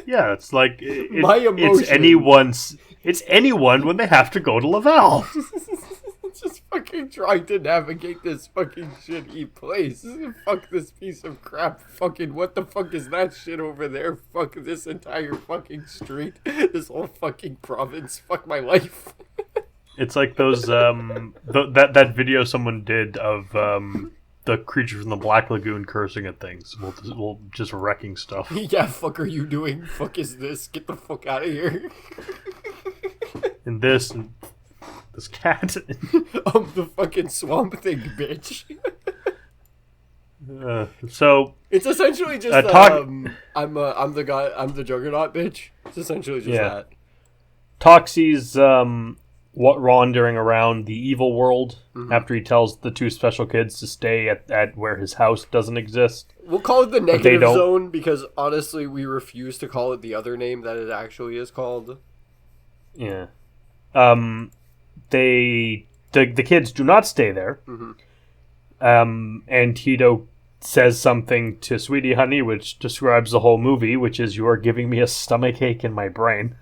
Speaker 1: Yeah, it's like
Speaker 2: My emotion.
Speaker 1: It's anyone when they have to go to Laval.
Speaker 2: Just fucking trying to navigate this fucking shitty place. Fuck this piece of crap. Fucking what the fuck is that shit over there? Fuck this entire fucking street. This whole fucking province. Fuck my life.
Speaker 1: It's like those that video someone did of the creature from the Black Lagoon cursing at things. We'll just wrecking stuff.
Speaker 2: Yeah, fuck are you doing? Fuck is this? Get the fuck out of here.
Speaker 1: And this cat.
Speaker 2: I'm the fucking swamp thing, bitch.
Speaker 1: So
Speaker 2: it's essentially just I'm the guy. I'm the Juggernaut, bitch. It's essentially just that.
Speaker 1: Toxie's wandering around the evil world after he tells the two special kids to stay at where his house doesn't exist.
Speaker 2: We'll call it the negative zone because honestly, we refuse to call it the other name that it actually is called.
Speaker 1: Yeah. The kids do not stay there. And Tito says something to Sweetie Honey, which describes the whole movie, which is, "You are giving me a stomachache in my brain."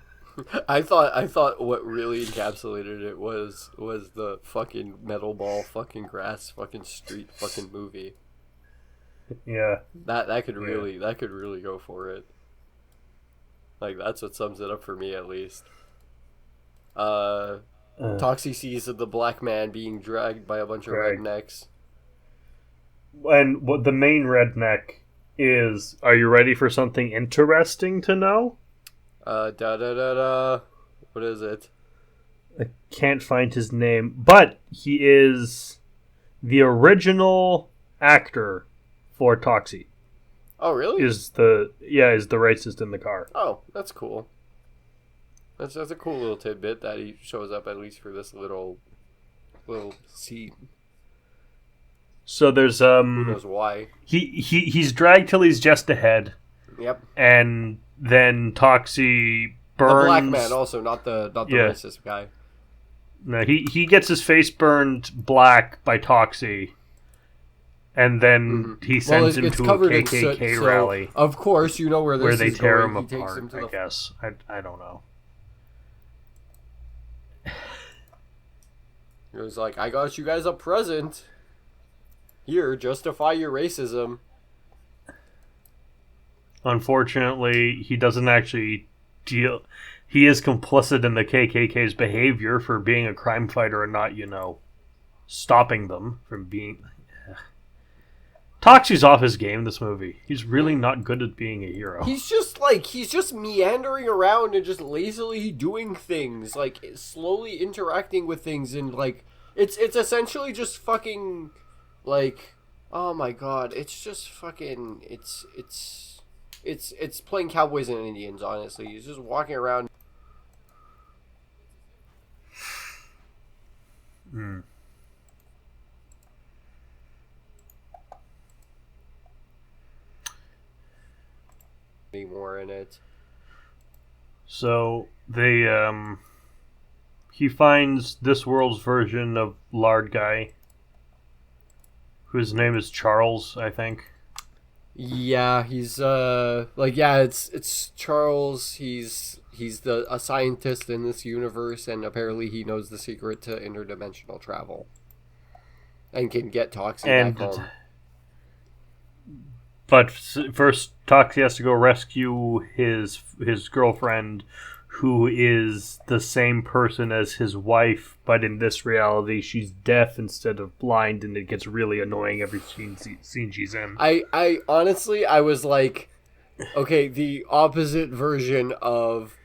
Speaker 2: I thought what really encapsulated it was the fucking metal ball, fucking grass, fucking street, fucking movie.
Speaker 1: Yeah.
Speaker 2: That could really go for it. Like that's what sums it up for me at least. Toxie sees the black man being dragged by a bunch of rednecks.
Speaker 1: And what the main redneck is, are you ready for something interesting to know?
Speaker 2: What is it?
Speaker 1: I can't find his name, but he is the original actor for Toxie.
Speaker 2: Oh, really?
Speaker 1: Is the racist in the car.
Speaker 2: Oh, that's cool. That's a cool little tidbit that he shows up at least for this little scene.
Speaker 1: So there's
Speaker 2: who knows why.
Speaker 1: He's dragged till he's just ahead.
Speaker 2: Yep.
Speaker 1: And then Toxie burns
Speaker 2: the black man also, not the racist guy.
Speaker 1: No, he gets his face burned black by Toxie. And then he sends him to a KKK rally.
Speaker 2: So of course, you know where this is going.
Speaker 1: Where they tear him
Speaker 2: He
Speaker 1: apart,
Speaker 2: takes him to
Speaker 1: I guess. I don't know.
Speaker 2: It was like, I got you guys a present. Here, justify your racism.
Speaker 1: Unfortunately, he doesn't actually deal... He is complicit in the KKK's behavior for being a crime fighter and not, stopping them from being... Toxie's off his game, this movie. He's really not good at being a hero.
Speaker 2: He's just meandering around and just lazily doing things, like slowly interacting with things, and like it's essentially just fucking like, oh my god, it's just fucking it's playing cowboys and Indians, honestly. He's just walking around. More in it.
Speaker 1: So he finds this world's version of Lard Guy, whose name is Charles, I think.
Speaker 2: Yeah, he's it's Charles. He's a scientist in this universe, and apparently he knows the secret to interdimensional travel and can get Toxie back home.
Speaker 1: But first, Toxie has to go rescue his girlfriend, who is the same person as his wife, but in this reality, she's deaf instead of blind, and it gets really annoying every scene she's in.
Speaker 2: I honestly, I was like, okay, the opposite version of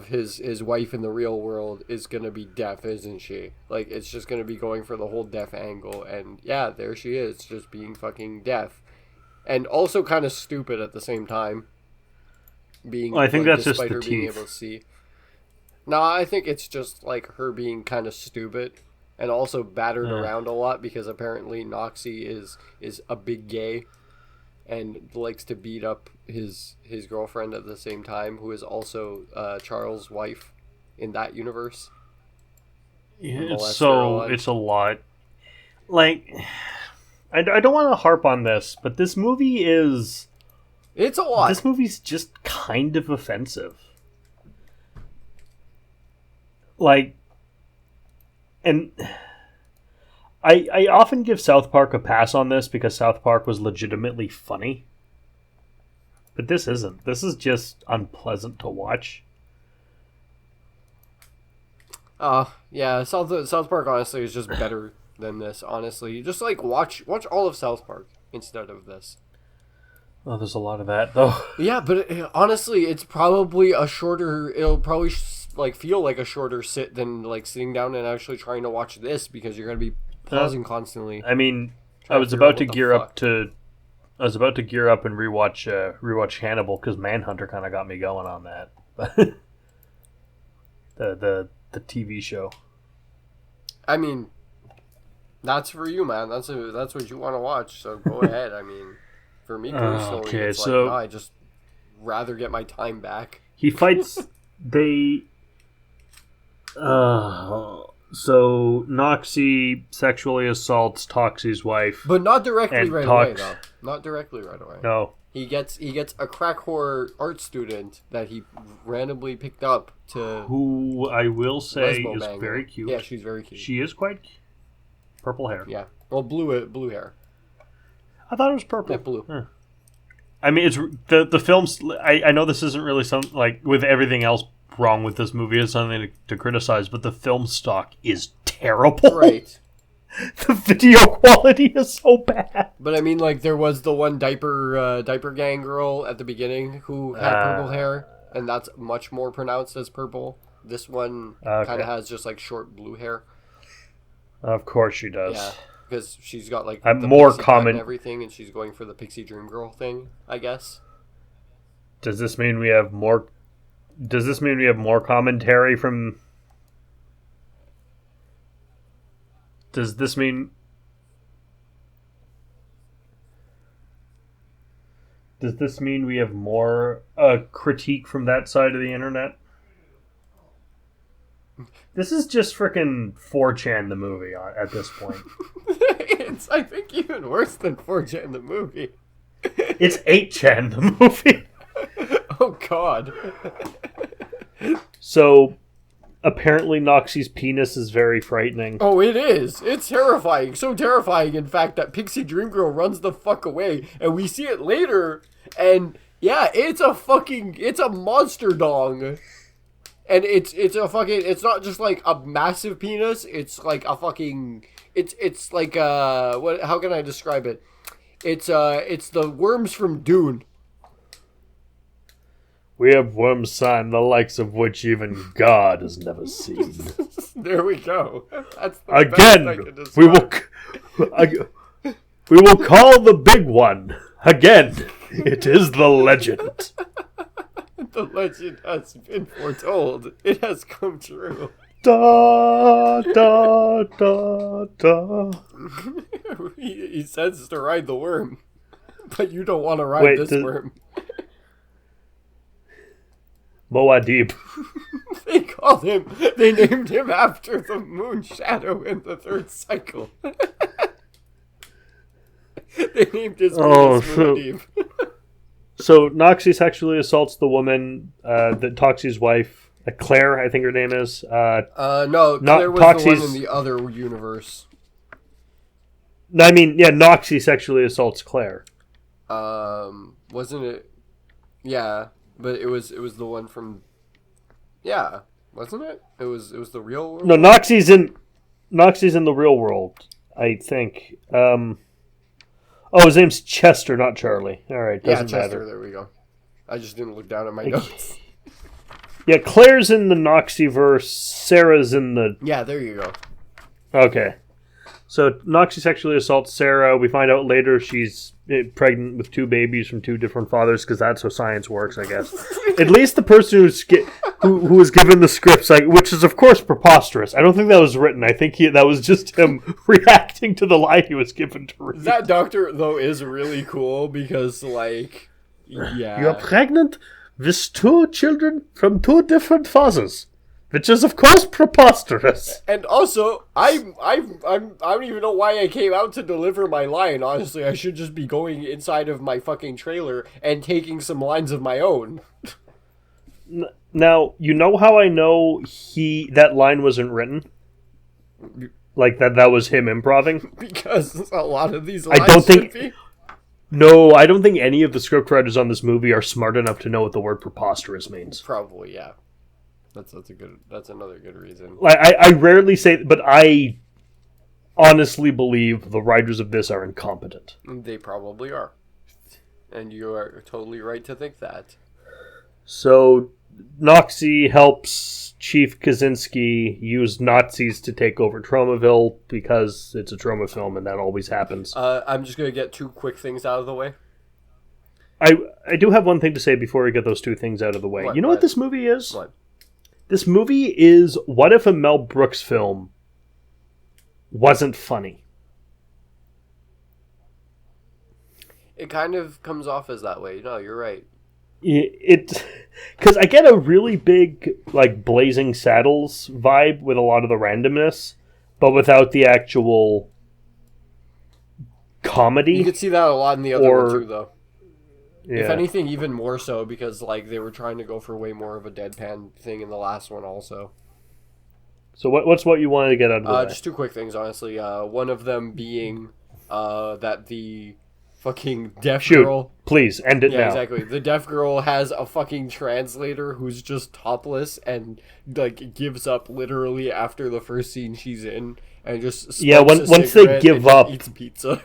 Speaker 2: his wife in the real world is gonna be deaf, isn't she? Like, it's just gonna be going for the whole deaf angle, and yeah, there she is, just being fucking deaf. and also kind of stupid at the same time. Being,
Speaker 1: I think that's just
Speaker 2: despite
Speaker 1: the
Speaker 2: her being
Speaker 1: teeth.
Speaker 2: able to see. No, I think it's just like her being kind of stupid and also battered around a lot because apparently Noxie is a big gay and likes to beat up his girlfriend at the same time, who is also Charles' wife in that universe.
Speaker 1: Yeah, it's a lot. Like, I don't want to harp on this, but this movie is...
Speaker 2: It's a lot.
Speaker 1: This movie's just kind of offensive. Like, and I often give South Park a pass on this because South Park was legitimately funny. But this isn't. This is just unpleasant to watch.
Speaker 2: Yeah, South Park honestly is just better than this, honestly. Just like watch all of South Park instead of this.
Speaker 1: Oh, there's a lot of that though.
Speaker 2: Yeah, but honestly, it's probably a shorter. It'll probably like feel like a shorter sit than like sitting down and actually trying to watch this because you're gonna be pausing constantly.
Speaker 1: I mean, I was about to gear up and rewatch Hannibal because Manhunter kind of got me going on that. the TV show.
Speaker 2: I mean, that's for you, man. That's what you want to watch. So go ahead. I mean, for me personally, it's like, no, I just rather get my time back.
Speaker 1: He fights. So Noxie sexually assaults Toxie's wife,
Speaker 2: but not directly right away, though. Not directly right away.
Speaker 1: No.
Speaker 2: He gets a crack whore art student that he randomly picked up to.
Speaker 1: Who I will say is
Speaker 2: banger.
Speaker 1: very cute.
Speaker 2: Yeah, she's very cute.
Speaker 1: She is quite cute. Purple hair.
Speaker 2: Yeah. Well, blue hair.
Speaker 1: I thought it was purple.
Speaker 2: Yeah, blue.
Speaker 1: Huh. I mean, it's the film's. I know this isn't really some like with everything else wrong with this movie. It's something to criticize, but the film stock is terrible.
Speaker 2: Right.
Speaker 1: The video quality is so bad.
Speaker 2: But I mean, like, there was the one diaper gang girl at the beginning who had purple hair, and that's much more pronounced as purple. This one kind of has just like short blue hair.
Speaker 1: Of course she does.
Speaker 2: Yeah, because she's got like
Speaker 1: I'm
Speaker 2: the
Speaker 1: more
Speaker 2: pixie cut
Speaker 1: common
Speaker 2: and everything, and she's going for the pixie dream girl thing, I guess.
Speaker 1: Does this mean we have more? Does this mean we have more commentary from? Does this mean we have more critique from that side of the internet? This is just frickin' 4chan the movie at this point.
Speaker 2: It's, I think, even worse than 4chan the movie.
Speaker 1: It's 8chan the movie.
Speaker 2: Oh, God.
Speaker 1: So, apparently Noxie's penis is very frightening.
Speaker 2: Oh, it is. It's terrifying. So terrifying, in fact, that Pixie Dream Girl runs the fuck away, and we see it later, and yeah, it's a monster dong. And it's not just like a massive penis, it's like a fucking, it's like, how can I describe it? It's the worms from Dune.
Speaker 1: We have worms, son, the likes of which even God has never seen.
Speaker 2: There we go. That's the
Speaker 1: again.
Speaker 2: best I can describe.
Speaker 1: We will call the big one again. It is the legend.
Speaker 2: The legend has been foretold. It has come true.
Speaker 1: Da da da da.
Speaker 2: He says to ride the worm, but you don't want to ride this worm.
Speaker 1: Moadib.
Speaker 2: They named him after the moon shadow in the third cycle. They named his Moadib.
Speaker 1: So Noxie sexually assaults the woman, that Toxie's wife, Claire, I think her name is.
Speaker 2: No, Claire was Toxie's... the one in the other universe.
Speaker 1: No, I mean, yeah, Noxie sexually assaults Claire.
Speaker 2: Wasn't it? Yeah. But it was the one from, yeah, wasn't it? It was the real world.
Speaker 1: No, Noxie's in the real world, I think. His name's Chester, not Charlie. All right, doesn't
Speaker 2: Chester.
Speaker 1: matter.
Speaker 2: There we go. I just didn't look down at my notes.
Speaker 1: Yeah, Claire's in the Noxie-verse. Sarah's in the.
Speaker 2: Yeah, there you go.
Speaker 1: Okay, so Noxie sexually assaults Sarah. We find out later she's pregnant with 2 babies from 2 different fathers, because that's how science works, I guess. At least the person who was given the scripts, which is of course preposterous. I don't think that was written. I think that was just him reacting to the line he was given to read.
Speaker 2: That doctor though is really cool because like, yeah,
Speaker 1: you're pregnant with 2 children from 2 different fathers. Which is, of course, preposterous.
Speaker 2: And also, I don't even know why I came out to deliver my line. Honestly, I should just be going inside of my fucking trailer and taking some lines of my own.
Speaker 1: Now, you know how I know that line wasn't written? Like, that was him improving?
Speaker 2: Because a lot of these lines should be.
Speaker 1: No, I don't think any of the scriptwriters on this movie are smart enough to know what the word preposterous means.
Speaker 2: Probably, yeah. That's another good reason.
Speaker 1: I rarely say, but I honestly believe the writers of this are incompetent.
Speaker 2: They probably are, and you are totally right to think that.
Speaker 1: So, Toxie helps Chief Kaczynski use Nazis to take over Tromaville because it's a trauma film, and that always happens.
Speaker 2: I'm just gonna get 2 quick things out of the way.
Speaker 1: I do have one thing to say before we get those 2 things out of the way. You know what this movie is?
Speaker 2: What?
Speaker 1: This movie is, what if a Mel Brooks film wasn't funny?
Speaker 2: It kind of comes off as that way. No, you're right.
Speaker 1: Because I get a really big, like, Blazing Saddles vibe with a lot of the randomness, but without the actual comedy.
Speaker 2: You could see that a lot in the other one, too, though.
Speaker 1: Yeah.
Speaker 2: If anything, even more so, because like they were trying to go for way more of a deadpan thing in the last one also.
Speaker 1: So what's what you wanted to get out of the way?
Speaker 2: Just 2 quick things, honestly. One of them being that the fucking deaf girl...
Speaker 1: Please, end it now.
Speaker 2: Yeah, exactly. The deaf girl has a fucking translator who's just topless and like gives up literally after the first scene she's in and just smokes
Speaker 1: once they give up,
Speaker 2: eats pizza.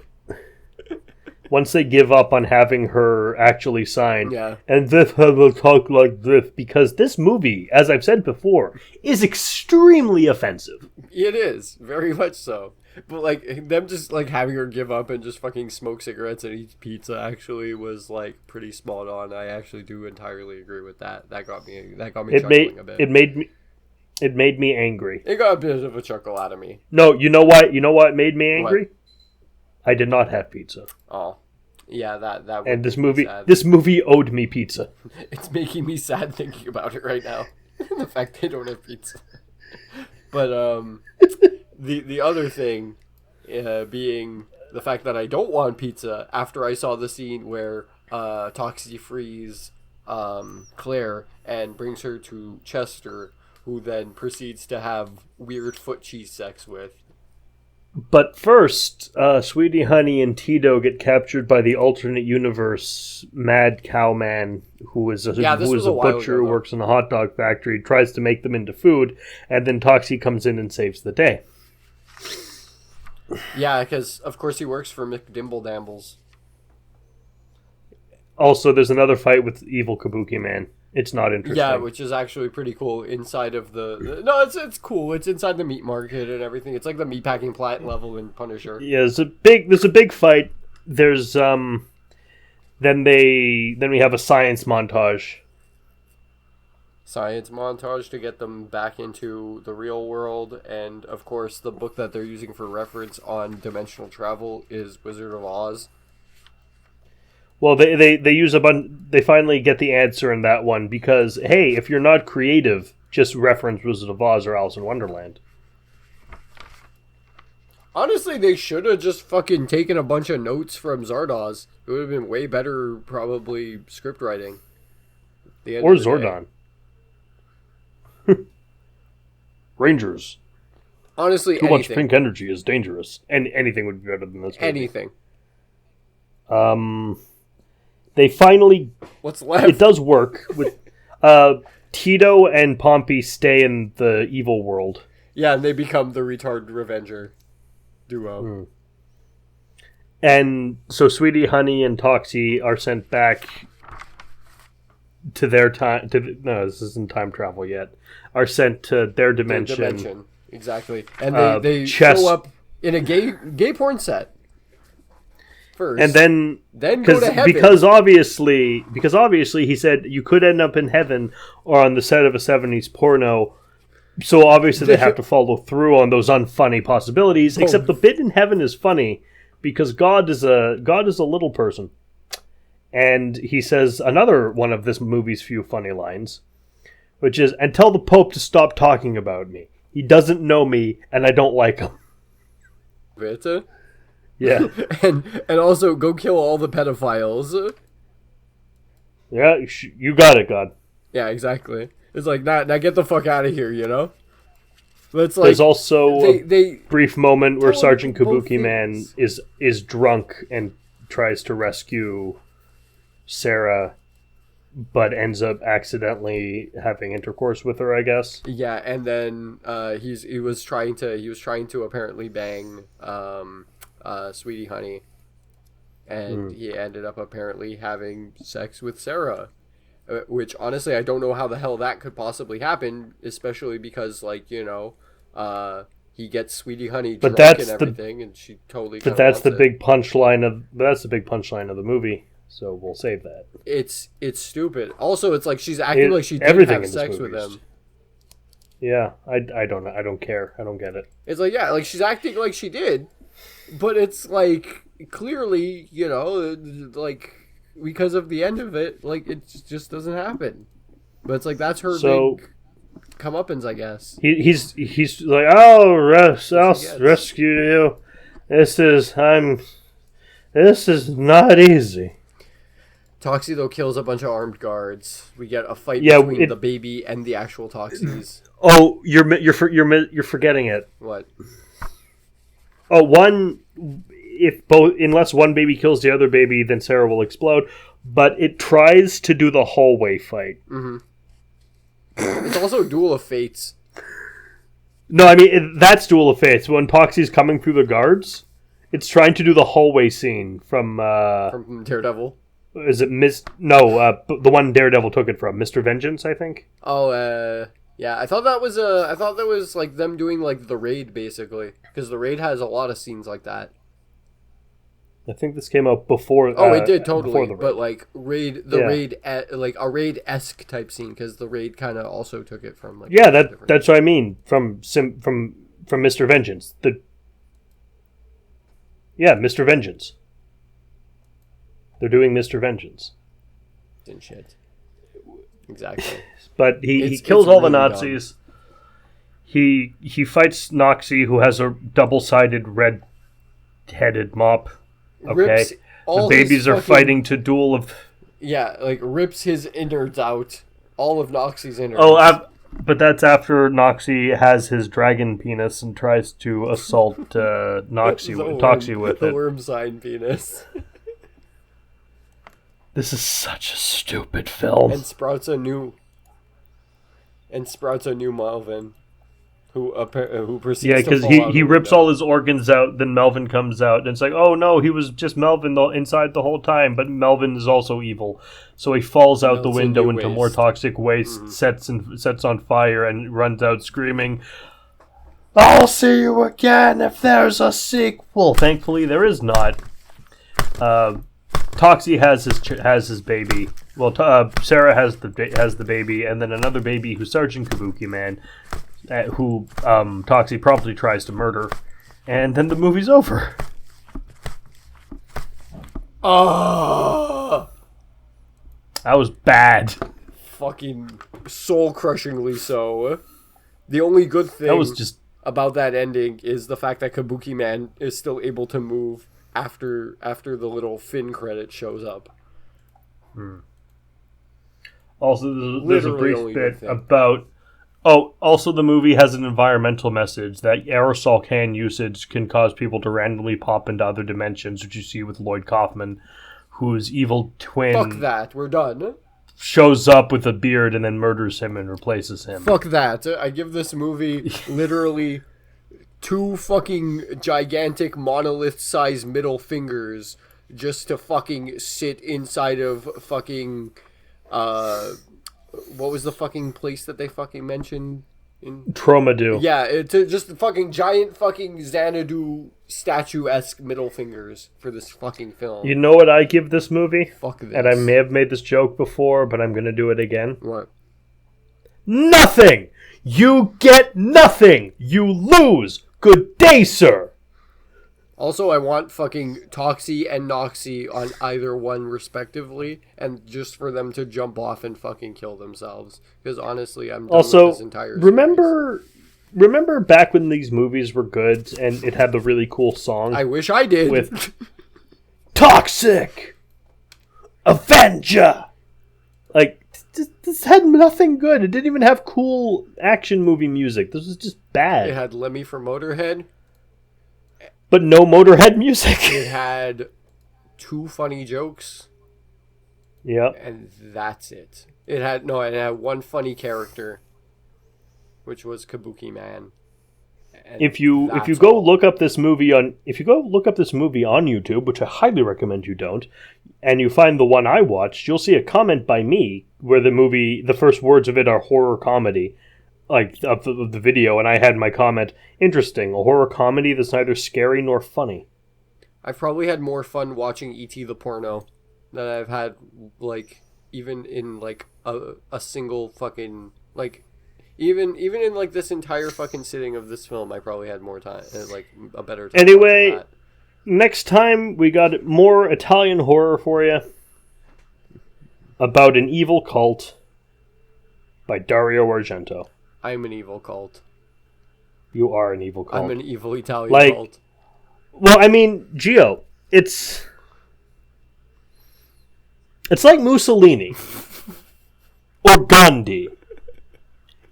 Speaker 1: Once they give up on having her actually sign,
Speaker 2: yeah.
Speaker 1: And this will talk like this, because this movie, as I've said before, is extremely offensive.
Speaker 2: It is, very much so. But like them just like having her give up and just fucking smoke cigarettes and eat pizza actually was like pretty spot on. I actually do entirely agree with that. That got me chuckling a bit.
Speaker 1: It made me angry.
Speaker 2: It got a bit of a chuckle out of me.
Speaker 1: No, you know what? You know what made me angry? What? I did not have pizza.
Speaker 2: Oh, yeah, that.
Speaker 1: And this movie owed me pizza.
Speaker 2: It's making me sad thinking about it right now. The fact they don't have pizza. But the other thing, being the fact that I don't want pizza after I saw the scene where Toxie frees Claire and brings her to Chester, who then proceeds to have weird foot cheese sex with.
Speaker 1: But first, Sweetie Honey and Tito get captured by the alternate universe Mad Cow Man, who is a butcher who works in a hot dog factory, tries to make them into food, and then Toxie comes in and saves the day.
Speaker 2: Yeah, because of course he works for McDimble Dambles.
Speaker 1: Also, there's another fight with evil Kabuki Man. It's not interesting.
Speaker 2: Yeah, which is actually pretty cool inside of no, it's cool. It's inside the meat market and everything. It's like the meatpacking plant level in Punisher.
Speaker 1: Yeah, there's a big fight. There's then we have a science montage.
Speaker 2: Science montage to get them back into the real world, and of course the book that they're using for reference on dimensional travel is Wizard of Oz.
Speaker 1: Well, they use they finally get the answer in that one because, hey, if you're not creative, just reference Wizard of Oz or Alice in Wonderland.
Speaker 2: Honestly, they should have just fucking taken a bunch of notes from Zardoz. It would have been way better, probably, script writing.
Speaker 1: Or Zordon. Rangers.
Speaker 2: Honestly,
Speaker 1: Too much pink energy is dangerous. And anything would be better than this movie.
Speaker 2: Anything.
Speaker 1: They finally...
Speaker 2: What's left?
Speaker 1: It does work. With Tito and Pompey stay in the evil world.
Speaker 2: Yeah, and they become the retard Revenger duo.
Speaker 1: And so Sweetie Honey and Toxie are sent back to their time... No, this isn't time travel yet. Are sent to their dimension.
Speaker 2: Exactly. And they show up in a gay porn set. first,
Speaker 1: and then
Speaker 2: go to heaven.
Speaker 1: because obviously he said you could end up in heaven or on the set of a 70s porno. So obviously they have to follow through on those unfunny possibilities. Except the bit in heaven is funny because God is a little person, and he says another one of this movie's few funny lines, which is, "And tell the Pope to stop talking about me. He doesn't know me, and I don't like him." Yeah,
Speaker 2: and also go kill all the pedophiles.
Speaker 1: Yeah, you got it, God.
Speaker 2: Yeah, exactly. It's like, now get the fuck out of here, you know? But it's like,
Speaker 1: there's also
Speaker 2: a
Speaker 1: brief moment where Sergeant Kabuki Man is drunk and tries to rescue Sarah, but ends up accidentally having intercourse with her, I guess.
Speaker 2: Yeah, and then he was trying to apparently bang Sweetie Honey, and he ended up apparently having sex with Sarah. Which, honestly, I don't know how the hell that could possibly happen, especially because, like, you know, he gets Sweetie Honey drunk and everything, and she totally.
Speaker 1: But that's the big punchline of the movie. So we'll save that.
Speaker 2: It's stupid. Also, it's like she's acting like she did have sex with him.
Speaker 1: Yeah, I don't know. I don't care. I don't get it.
Speaker 2: It's like, yeah, like she's acting like she did, but it's like clearly, you know, like. Because of the end of it, like, it just doesn't happen. But it's like, that's her big comeuppance, I guess.
Speaker 1: He's like, I'll rescue you. This is not easy.
Speaker 2: Toxie, though, kills a bunch of armed guards. We get a fight between the baby and the actual Toxies.
Speaker 1: Oh, you're forgetting it.
Speaker 2: What?
Speaker 1: Oh, unless one baby kills the other baby, then Sarah will explode. But it tries to do the hallway fight.
Speaker 2: Mm-hmm. It's also Duel of Fates.
Speaker 1: No, I mean, that's Duel of Fates. When Toxie's coming through the guards, it's trying to do the hallway scene from
Speaker 2: Daredevil.
Speaker 1: Is it the one Daredevil took it from, Mr. Vengeance, I think.
Speaker 2: Oh, yeah. I thought that was like them doing like the Raid, basically, because the Raid has a lot of scenes like that.
Speaker 1: I think this came out before.
Speaker 2: Oh, it did totally.
Speaker 1: Raid.
Speaker 2: But like Raid, like a Raid-esque type scene, because the Raid kind of also took it from like.
Speaker 1: Yeah, that's what I mean from Mr. Vengeance. Mr. Vengeance. They're doing Mr. Vengeance.
Speaker 2: And shit. Exactly.
Speaker 1: But he kills all the Nazis. Dumb. He fights Noxie, who has a double-sided red-headed mop. Okay, the babies are fighting to duel of.
Speaker 2: Yeah, like rips his innards out, all of Noxie's innards.
Speaker 1: Oh, but that's after Noxie has his dragon penis and tries to assault Toxie with
Speaker 2: the
Speaker 1: it.
Speaker 2: worm sign penis.
Speaker 1: This is such a stupid film.
Speaker 2: And sprouts a new Melvin. Who proceeds to
Speaker 1: because he rips all his organs out, then Melvin comes out, and it's like, oh no, he was just Melvin inside the whole time, but Melvin is also evil. So he falls out the window into more toxic waste, sets on fire, and runs out screaming, "I'll see you again if there's a sequel." Thankfully, there is not. Toxie has his baby. Well, Sarah has the baby, and then another baby who's Sergeant Kabuki Man. Who Toxie promptly tries to murder, and then the movie's over.
Speaker 2: Oh,
Speaker 1: that was bad.
Speaker 2: Fucking soul-crushingly so. The only good thing about that ending is the fact that Kabuki Man is still able to move after the little fin credit shows up.
Speaker 1: Also, there's a brief bit about. Oh, also the movie has an environmental message that aerosol can usage can cause people to randomly pop into other dimensions, which you see with Lloyd Kaufman, whose evil twin...
Speaker 2: Fuck that, we're done.
Speaker 1: ...shows up with a beard and then murders him and replaces him.
Speaker 2: Fuck that. I give this movie literally 2 fucking gigantic monolith-sized middle fingers just to fucking sit inside of fucking... what was the fucking place that they fucking mentioned?
Speaker 1: Tromadu.
Speaker 2: Yeah, it's just fucking giant fucking Xanadu statue-esque middle fingers for this fucking film.
Speaker 1: You know what I give this movie?
Speaker 2: Fuck this.
Speaker 1: And I may have made this joke before, but I'm going to do it again.
Speaker 2: What?
Speaker 1: Nothing! You get nothing! You lose! Good day, sir!
Speaker 2: Also, I want fucking Toxie and Noxie on either one respectively, and just for them to jump off and fucking kill themselves. Because honestly, I'm done with this entire series.
Speaker 1: Remember back when these movies were good and it had the really cool song?
Speaker 2: I wish I did.
Speaker 1: With Toxic Avenger! Like, this had nothing good. It didn't even have cool action movie music. This was just bad.
Speaker 2: It had Lemmy from Motorhead.
Speaker 1: But no Motorhead music.
Speaker 2: It had 2 funny jokes.
Speaker 1: Yep.
Speaker 2: And that's it. It had 1 funny character, which was Kabuki Man. And
Speaker 1: if you go look up this movie on YouTube, which I highly recommend you don't, and you find the one I watched, you'll see a comment by me where the first words of it are horror comedy, like of the video, and I had my comment, interesting, a horror comedy that's neither scary nor funny.
Speaker 2: I've probably had more fun watching E.T. the porno than I've had, like, even in, like, a single fucking, like, even in, like, this entire fucking sitting of this film, I probably had more time, like, a better time.
Speaker 1: Anyway, next time we got more Italian horror for you about an evil cult by Dario Argento.
Speaker 2: I'm an evil cult.
Speaker 1: You are an evil cult.
Speaker 2: I'm an evil Italian cult.
Speaker 1: Well, I mean, Gio, it's like Mussolini or Gandhi.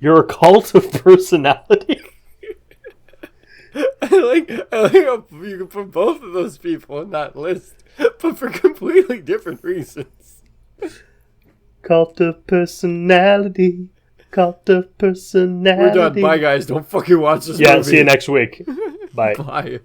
Speaker 1: You're a cult of personality.
Speaker 2: I like how you can put both of those people in that list, but for completely different reasons.
Speaker 1: Cult of personality. Cult of personality.
Speaker 2: We're done. Bye, guys. Don't fucking watch this movie.
Speaker 1: Yeah, see you next week. Bye.
Speaker 2: Bye.